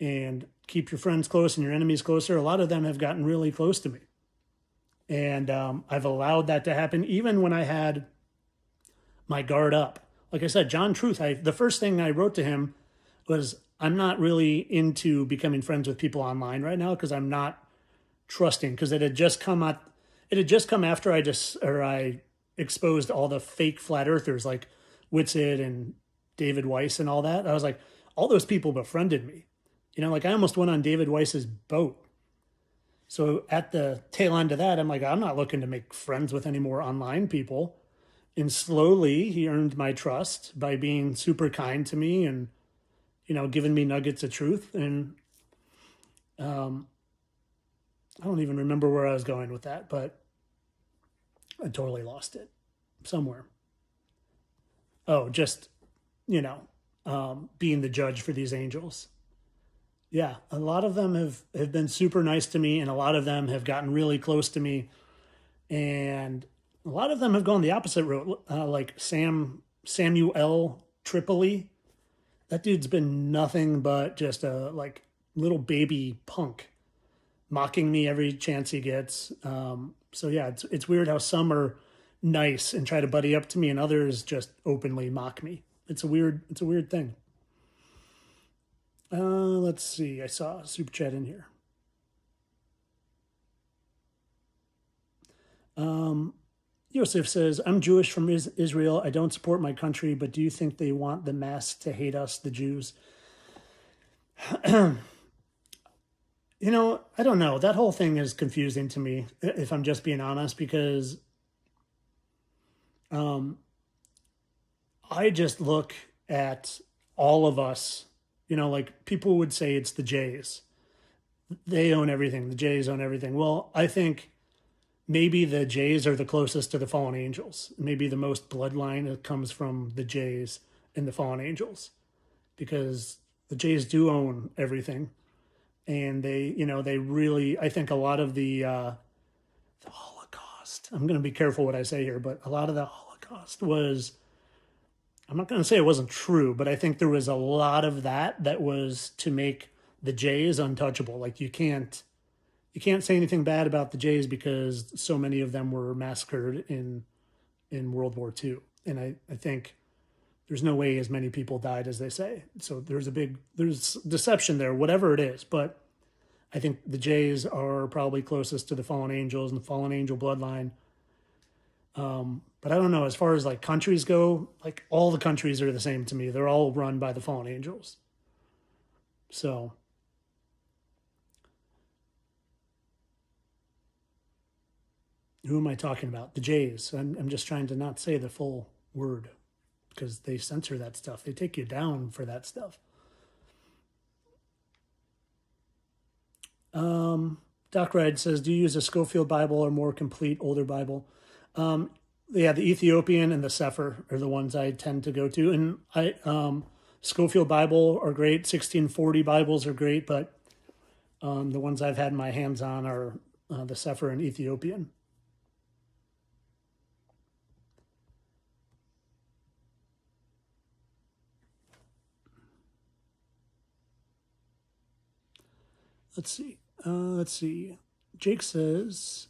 A: and keep your friends close and your enemies closer. A lot of them have gotten really close to me. And I've allowed that to happen even when I had my guard up. Like I said, John Truth, the first thing I wrote to him was, I'm not really into becoming friends with people online right now because I'm not trusting, because it had just come after I exposed all the fake flat earthers like Whitsitt and David Weiss and all that. I was like, all those people befriended me. Like I almost went on David Weiss's boat. So at the tail end of that, I'm like, I'm not looking to make friends with any more online people. And slowly he earned my trust by being super kind to me and, giving me nuggets of truth. And I don't even remember where I was going with that, but I totally lost it somewhere. Oh, just, being the judge for these angels. Yeah, a lot of them have been super nice to me, and a lot of them have gotten really close to me. And a lot of them have gone the opposite route, like Samuel Tripoli. That dude's been nothing but just a little baby punk, mocking me every chance he gets. So yeah, it's weird how some are nice and try to buddy up to me, and others just openly mock me. It's a weird thing. Let's see. I saw a super chat in here. Yosef says, I'm Jewish from Israel. I don't support my country, but do you think they want the mass to hate us, the Jews? I don't know. That whole thing is confusing to me, if I'm just being honest, because I just look at all of us, people would say it's the Jays. They own everything. The Jays own everything. Well, I think maybe the Jays are the closest to the fallen angels. Maybe the most bloodline comes from the Jays and the fallen angels, because the Jays do own everything. And they really, I think a lot of the Holocaust, I'm going to be careful what I say here, but a lot of the Holocaust was, I'm not going to say it wasn't true, but I think there was a lot of that was to make the Jays untouchable. Like you can't say anything bad about the Jays because so many of them were massacred in World War II. And I think there's no way as many people died as they say. So there's deception there, whatever it is. But I think the Jays are probably closest to the fallen angels and the fallen angel bloodline. But I don't know, as far as countries go, all the countries are the same to me. They're all run by the fallen angels. So who am I talking about? The Jays. I'm just trying to not say the full word, because they censor that stuff. They take you down for that stuff. Doc Ride says, do you use a Schofield Bible or more complete older Bible? Yeah, the Ethiopian and the Sefer are the ones I tend to go to. And Schofield Bible are great. 1640 Bibles are great, but the ones I've had my hands on are the Sefer and Ethiopian. Let's see. Jake says,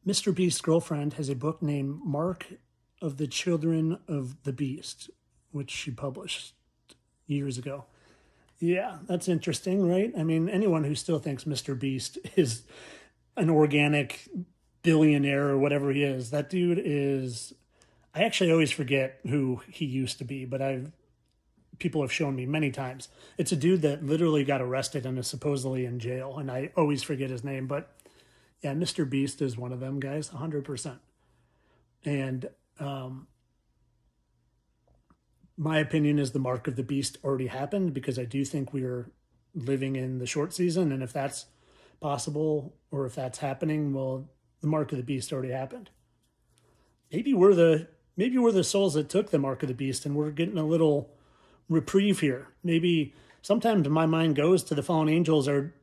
A: Mr. Beast's girlfriend has a book named Mark of the Children of the Beast, which she published years ago. Yeah, that's interesting, right? I mean, anyone who still thinks Mr. Beast is an organic billionaire or whatever he is, that dude is... I actually always forget who he used to be, but people have shown me many times. It's a dude that literally got arrested and is supposedly in jail, and I always forget his name, but yeah, Mr. Beast is one of them guys, 100%. And my opinion is the mark of the beast already happened, because I do think we are living in the short season, and if that's possible, or if that's happening, well, the mark of the beast already happened. Maybe we're the souls that took the mark of the beast, and we're getting a little reprieve here. Maybe sometimes my mind goes to the fallen angels are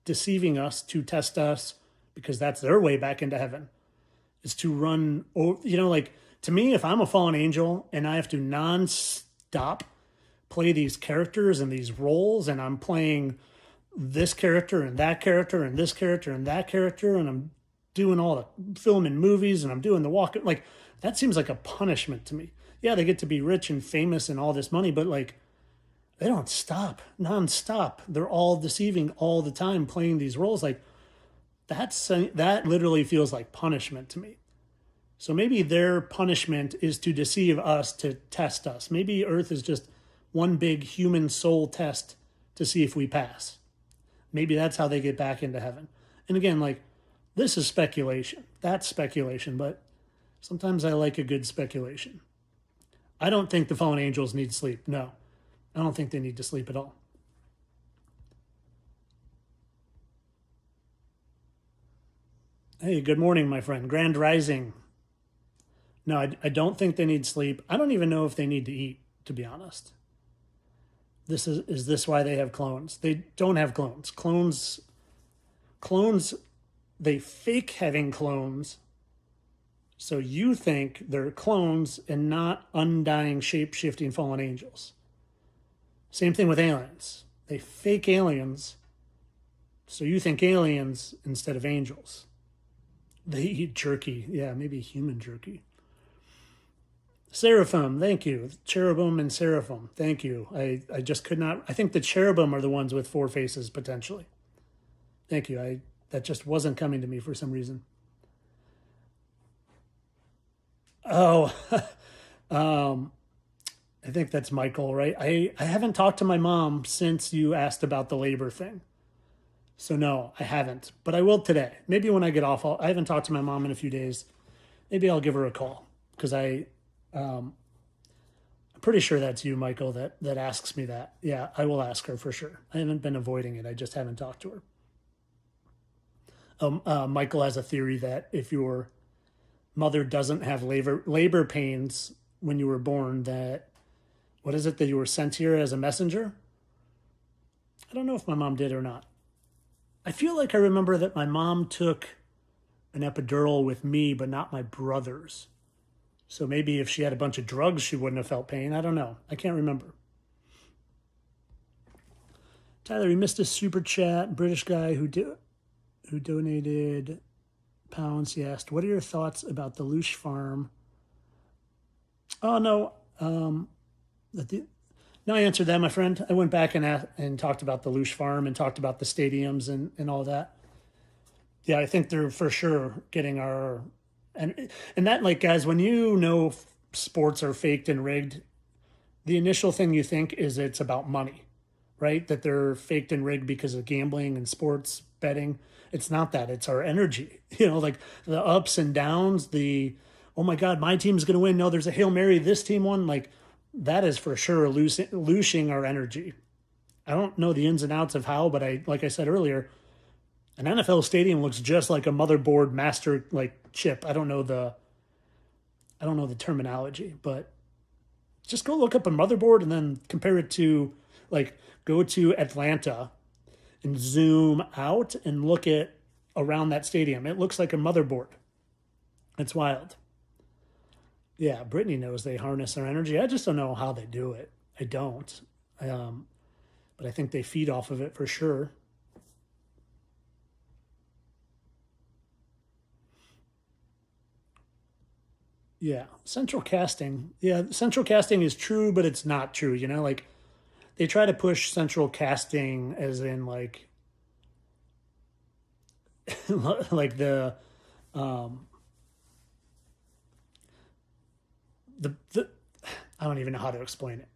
A: deceiving us to test us, because that's their way back into heaven, is to run, to me, if I'm a fallen angel and I have to stop, play these characters and these roles, and I'm playing this character and that character and this character and that character, and I'm doing all the film and movies, and I'm doing the walk. Like, that seems like a punishment to me. Yeah, they get to be rich and famous and all this money, but like, they don't stop nonstop. They're all deceiving all the time, playing these roles. Like, that literally feels like punishment to me. So maybe their punishment is to deceive us, to test us. Maybe Earth is just one big human soul test to see if we pass. Maybe that's how they get back into heaven. And again, like, this is speculation. That's speculation, but sometimes I like a good speculation. I don't think the fallen angels need sleep. No, I don't think they need to sleep at all. Hey, good morning, my friend. Grand Rising. No, I don't think they need sleep. I don't even know if they need to eat, to be honest. Is this why they have clones? They don't have clones. Clones, they fake having clones. So you think they're clones and not undying, shape-shifting fallen angels. Same thing with aliens. They fake aliens, so you think aliens instead of angels. They eat jerky. Yeah, maybe human jerky. Seraphim, thank you. Cherubim and seraphim, thank you. I just could not. I think the cherubim are the ones with 4 faces, potentially. Thank you. That just wasn't coming to me for some reason. Oh, I think that's Michael, right? I haven't talked to my mom since you asked about the labor thing. So no, I haven't. But I will today. Maybe when I get off, I haven't talked to my mom in a few days. Maybe I'll give her a call. Because I'm pretty sure that's you, Michael, that asks me that. Yeah, I will ask her for sure. I haven't been avoiding it. I just haven't talked to her. Michael has a theory that if your mother doesn't have labor pains when you were born, that, what is it, that you were sent here as a messenger? I don't know if my mom did or not. I feel like I remember that my mom took an epidural with me, but not my brothers. So maybe if she had a bunch of drugs, she wouldn't have felt pain. I don't know. I can't remember. Tyler, you missed a super chat. British guy who donated pounds. He asked, what are your thoughts about the Loosh farm? Oh, no. No, I answered that, my friend. I went back and talked about the Loosh farm and talked about the stadiums and all that. Yeah, I think they're for sure getting our... And that, like, guys, when you know sports are faked and rigged, the initial thing you think is it's about money, right? That they're faked and rigged because of gambling and sports betting. It's not that. It's our energy. You know, like the ups and downs, oh my God, my team's going to win. No, there's a Hail Mary, this team won. Like, that is for sure looshing our energy. I don't know the ins and outs of how, but like I said earlier, an NFL stadium looks just like a motherboard master chip. I don't know the terminology, but just go look up a motherboard and then compare it to, go to Atlanta and zoom out and look at around that stadium. It looks like a motherboard. It's wild. Yeah, Brittany knows they harness their energy. I just don't know how they do it. I don't. But I think they feed off of it for sure. Yeah, central casting. Yeah, central casting is true, but it's not true. You know, like, they try to push central casting as in like the I don't even know how to explain it.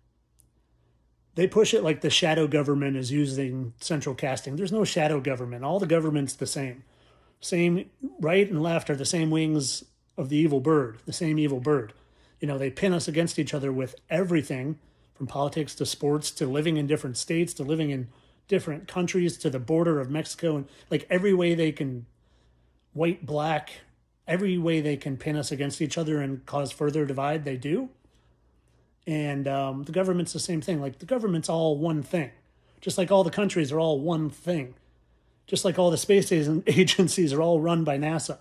A: They push it like the shadow government is using central casting. There's no shadow government. All the government's the same. Same, right and left are the same wings of the evil bird, the same evil bird. You know, they pin us against each other with everything, from politics to sports to living in different states to living in different countries to the border of Mexico, and like every way they can, white, black, every way they can pin us against each other and cause further divide, they do. And the government's the same thing. Like, the government's all one thing, just like all the countries are all one thing, just like all the space agencies are all run by NASA.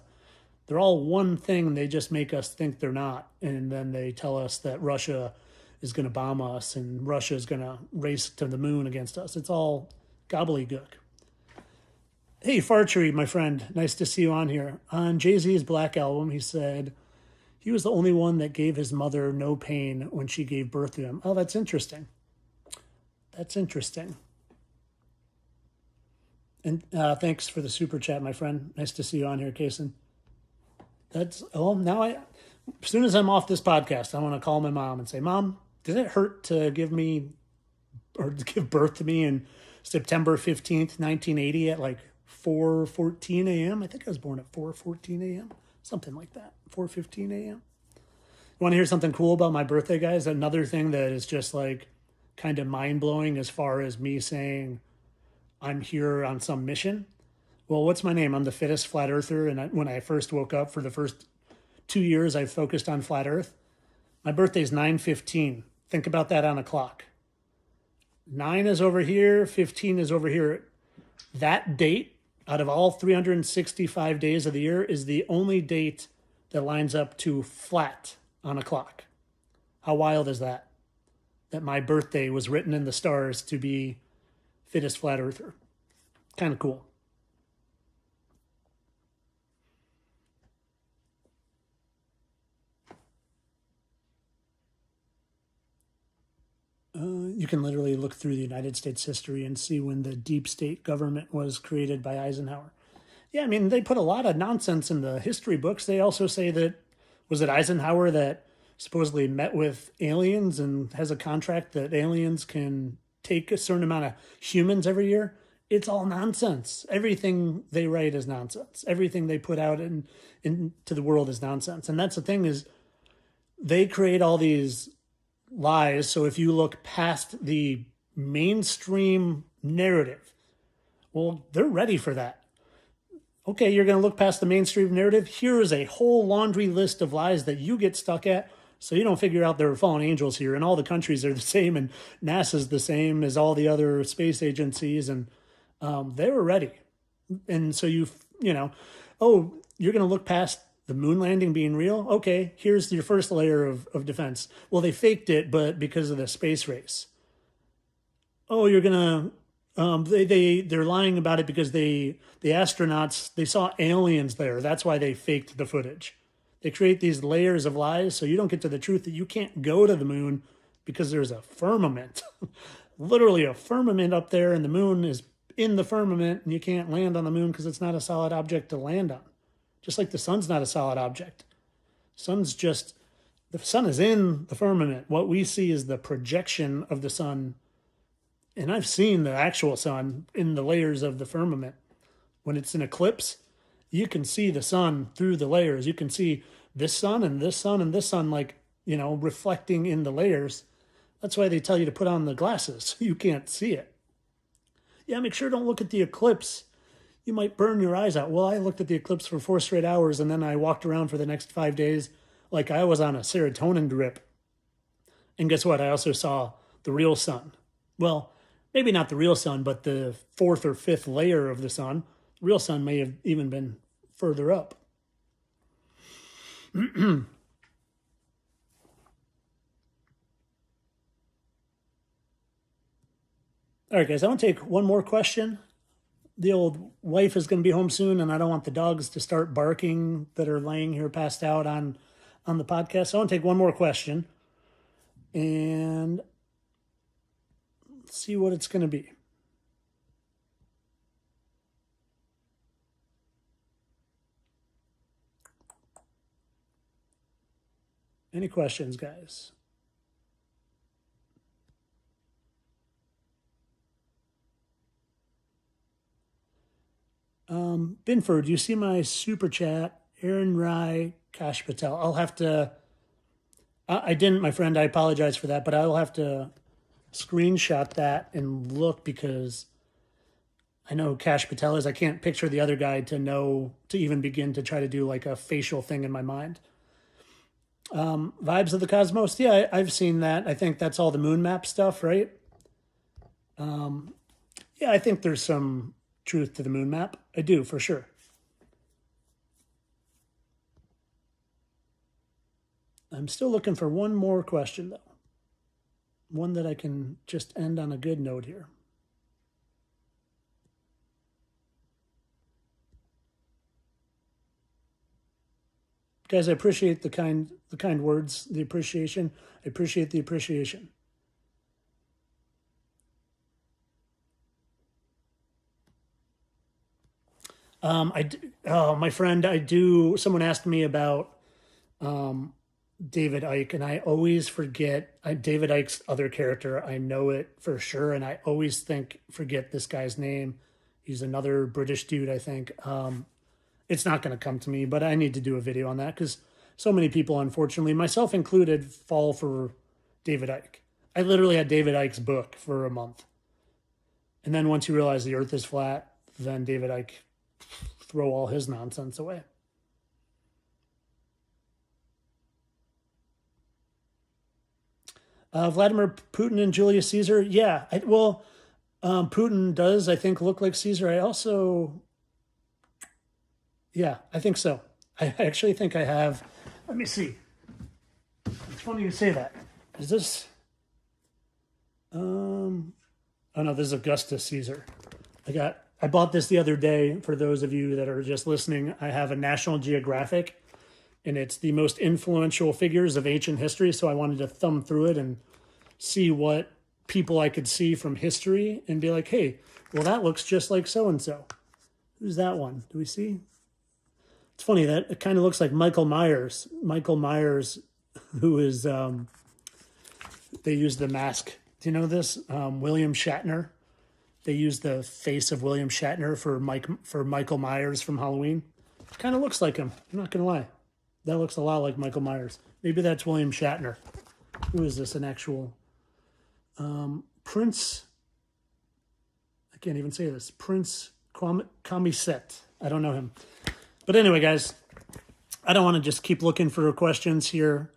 A: They're all one thing. They just make us think they're not. And then they tell us that Russia is going to bomb us and Russia is going to race to the moon against us. It's all gobbledygook. Hey, Fartree, my friend, nice to see you on here. On Jay-Z's Black Album, he said he was the only one that gave his mother no pain when she gave birth to him. Oh, that's interesting. That's interesting. And thanks for the super chat, my friend. Nice to see you on here, Kason. As soon as I'm off this podcast, I want to call my mom and say, Mom, did it hurt to give birth to me in September 15th, 1980 at like 4:14 a.m.? I think I was born at 4:14 a.m., something like that, 4:15 a.m. You want to hear something cool about my birthday, guys? Another thing that is just like kind of mind-blowing as far as me saying I'm here on some mission. Well, what's my name? I'm the fittest flat earther, and when I first woke up, for the first 2 years, I focused on flat earth. My birthday is 9/15. Think about that on a clock. 9 is over here, 15 is over here. That date, out of all 365 days of the year, is the only date that lines up to flat on a clock. How wild is that? That my birthday was written in the stars to be fittest flat earther. Kind of cool. You can literally look through the United States history and see when the deep state government was created by Eisenhower. Yeah, I mean, they put a lot of nonsense in the history books. They also say that, was it Eisenhower that supposedly met with aliens and has a contract that aliens can take a certain amount of humans every year? It's all nonsense. Everything they write is nonsense. Everything they put out into the world is nonsense. And that's the thing, is they create all these lies. So if you look past the mainstream narrative, well, they're ready for that. Okay, you're going to look past the mainstream narrative. Here is a whole laundry list of lies that you get stuck at, so you don't figure out there are fallen angels here, and all the countries are the same, and NASA's the same as all the other space agencies, and they were ready. And so you're going to look past the moon landing being real? Okay, here's your first layer of defense. Well, they faked it, but because of the space race. Oh, you're gonna they're lying about it because the astronauts, they saw aliens there. That's why they faked the footage. They create these layers of lies so you don't get to the truth that you can't go to the moon because there's a firmament. Literally a firmament up there, and the moon is in the firmament, and you can't land on the moon because it's not a solid object to land on. Just like the sun's not a solid object. The sun is in the firmament. What we see is the projection of the sun. And I've seen the actual sun in the layers of the firmament. When it's in eclipse, you can see the sun through the layers. You can see this sun and this sun and this sun, reflecting in the layers. That's why they tell you to put on the glasses. You can't see it. Yeah, make sure don't look at the eclipse. You might burn your eyes out. Well, I looked at the eclipse for 4 straight hours, and then I walked around for the next 5 days like I was on a serotonin drip. And guess what? I also saw the real sun. Well, maybe not the real sun, but the 4th or 5th layer of the sun. The real sun may have even been further up. All right, guys, I want to take one more question. The old wife is going to be home soon, and I don't want the dogs to start barking that are laying here passed out on the podcast. So I want to take one more question and see what it's going to be. Any questions, guys? Binford, you see my super chat, Aaron Rai, Kash Patel. I'll have to, I didn't, my friend, I apologize for that, but I'll have to screenshot that and look, because I know who Kash Patel is. I can't picture the other guy to even begin to try to do like a facial thing in my mind. Vibes of the Cosmos. Yeah, I've seen that. I think that's all the moon map stuff, right? Yeah, I think there's some truth to the moon map. I do, for sure. I'm still looking for one more question, though. one that I can just end on a good note here. Guys, I appreciate the kind words, the appreciation. I appreciate the appreciation. My friend, someone asked me about David Icke, and I always forget David Icke's other character. I know it for sure, and I always forget this guy's name. He's another British dude, I think. It's not going to come to me, but I need to do a video on that because so many people, unfortunately, myself included, fall for David Icke. I literally had David Icke's book for a month. And then once you realize the earth is flat, then David Icke throw all his nonsense away. Vladimir Putin and Julius Caesar. Yeah, Putin does, I think, look like Caesar. I think so. I actually think I have. Let me see. It's funny you say that. Is this? Oh no, this is Augustus Caesar. I bought this the other day. For those of you that are just listening, I have a National Geographic, and it's the most influential figures of ancient history. So I wanted to thumb through it and see what people I could see from history and be like, hey, well, that looks just like so-and-so. Who's that one? Do we see? It's funny that it kind of looks like Michael Myers. Michael Myers, who is, they used the mask. Do you know this? William Shatner. They used the face of William Shatner for Michael Myers from Halloween. It kind of looks like him. I'm not going to lie. That looks a lot like Michael Myers. Maybe that's William Shatner. Who is this? An actual Prince. I can't even say this. Prince Kamiset. I don't know him. But anyway, guys, I don't want to just keep looking for questions here.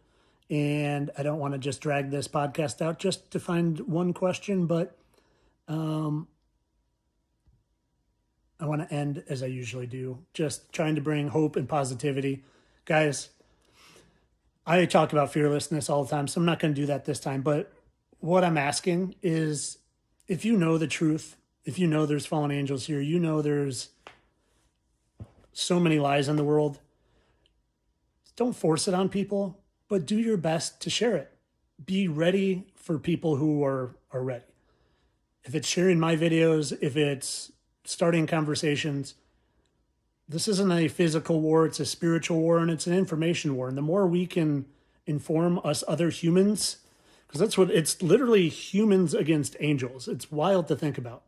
A: And I don't want to just drag this podcast out just to find one question. But I want to end as I usually do, just trying to bring hope and positivity. Guys, I talk about fearlessness all the time, so I'm not going to do that this time. But what I'm asking is, if you know the truth, if you know there's fallen angels here, you know there's so many lies in the world, don't force it on people, but do your best to share it. Be ready for people who are ready. If it's sharing my videos, if it's starting conversations, this isn't a physical war, it's a spiritual war, and it's an information war. And the more we can inform us other humans, because that's what it's literally, humans against angels. It's wild to think about.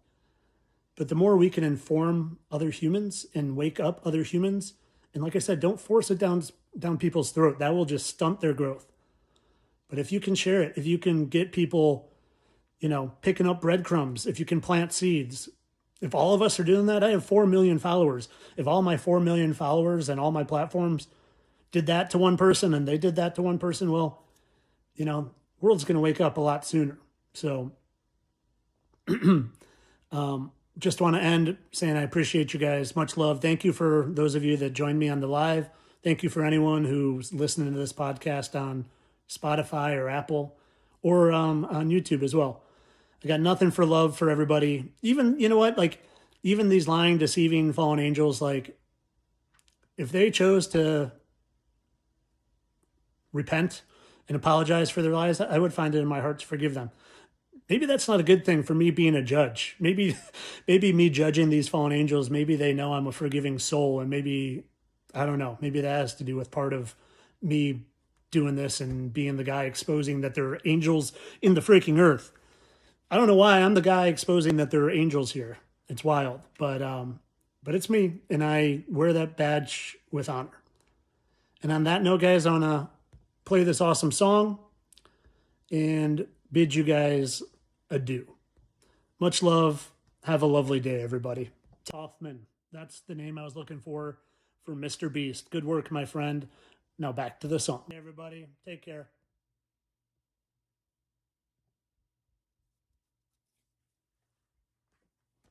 A: But the more we can inform other humans and wake up other humans, and like I said, don't force it down people's throat. That will just stunt their growth. But if you can share it, if you can get people, picking up breadcrumbs, if you can plant seeds, if all of us are doing that, I have 4 million followers. If all my 4 million followers and all my platforms did that to one person and they did that to one person, well, world's going to wake up a lot sooner. So, just want to end saying I appreciate you guys. Much love. Thank you for those of you that joined me on the live. Thank you for anyone who's listening to this podcast on Spotify or Apple or on YouTube as well. I got nothing for love for everybody. Even, you know what? Even these lying, deceiving, fallen angels, if they chose to repent and apologize for their lies, I would find it in my heart to forgive them. Maybe that's not a good thing for me being a judge. Maybe me judging these fallen angels, maybe they know I'm a forgiving soul, and maybe, I don't know, maybe that has to do with part of me doing this and being the guy exposing that there are angels in the freaking earth. I don't know why I'm the guy exposing that there are angels here. It's wild, but it's me, and I wear that badge with honor. And on that note, guys, I want to play this awesome song and bid you guys adieu. Much love. Have a lovely day, everybody. Hoffman. That's the name I was looking for Mr. Beast. Good work, my friend. Now back to the song. Hey, everybody. Take care.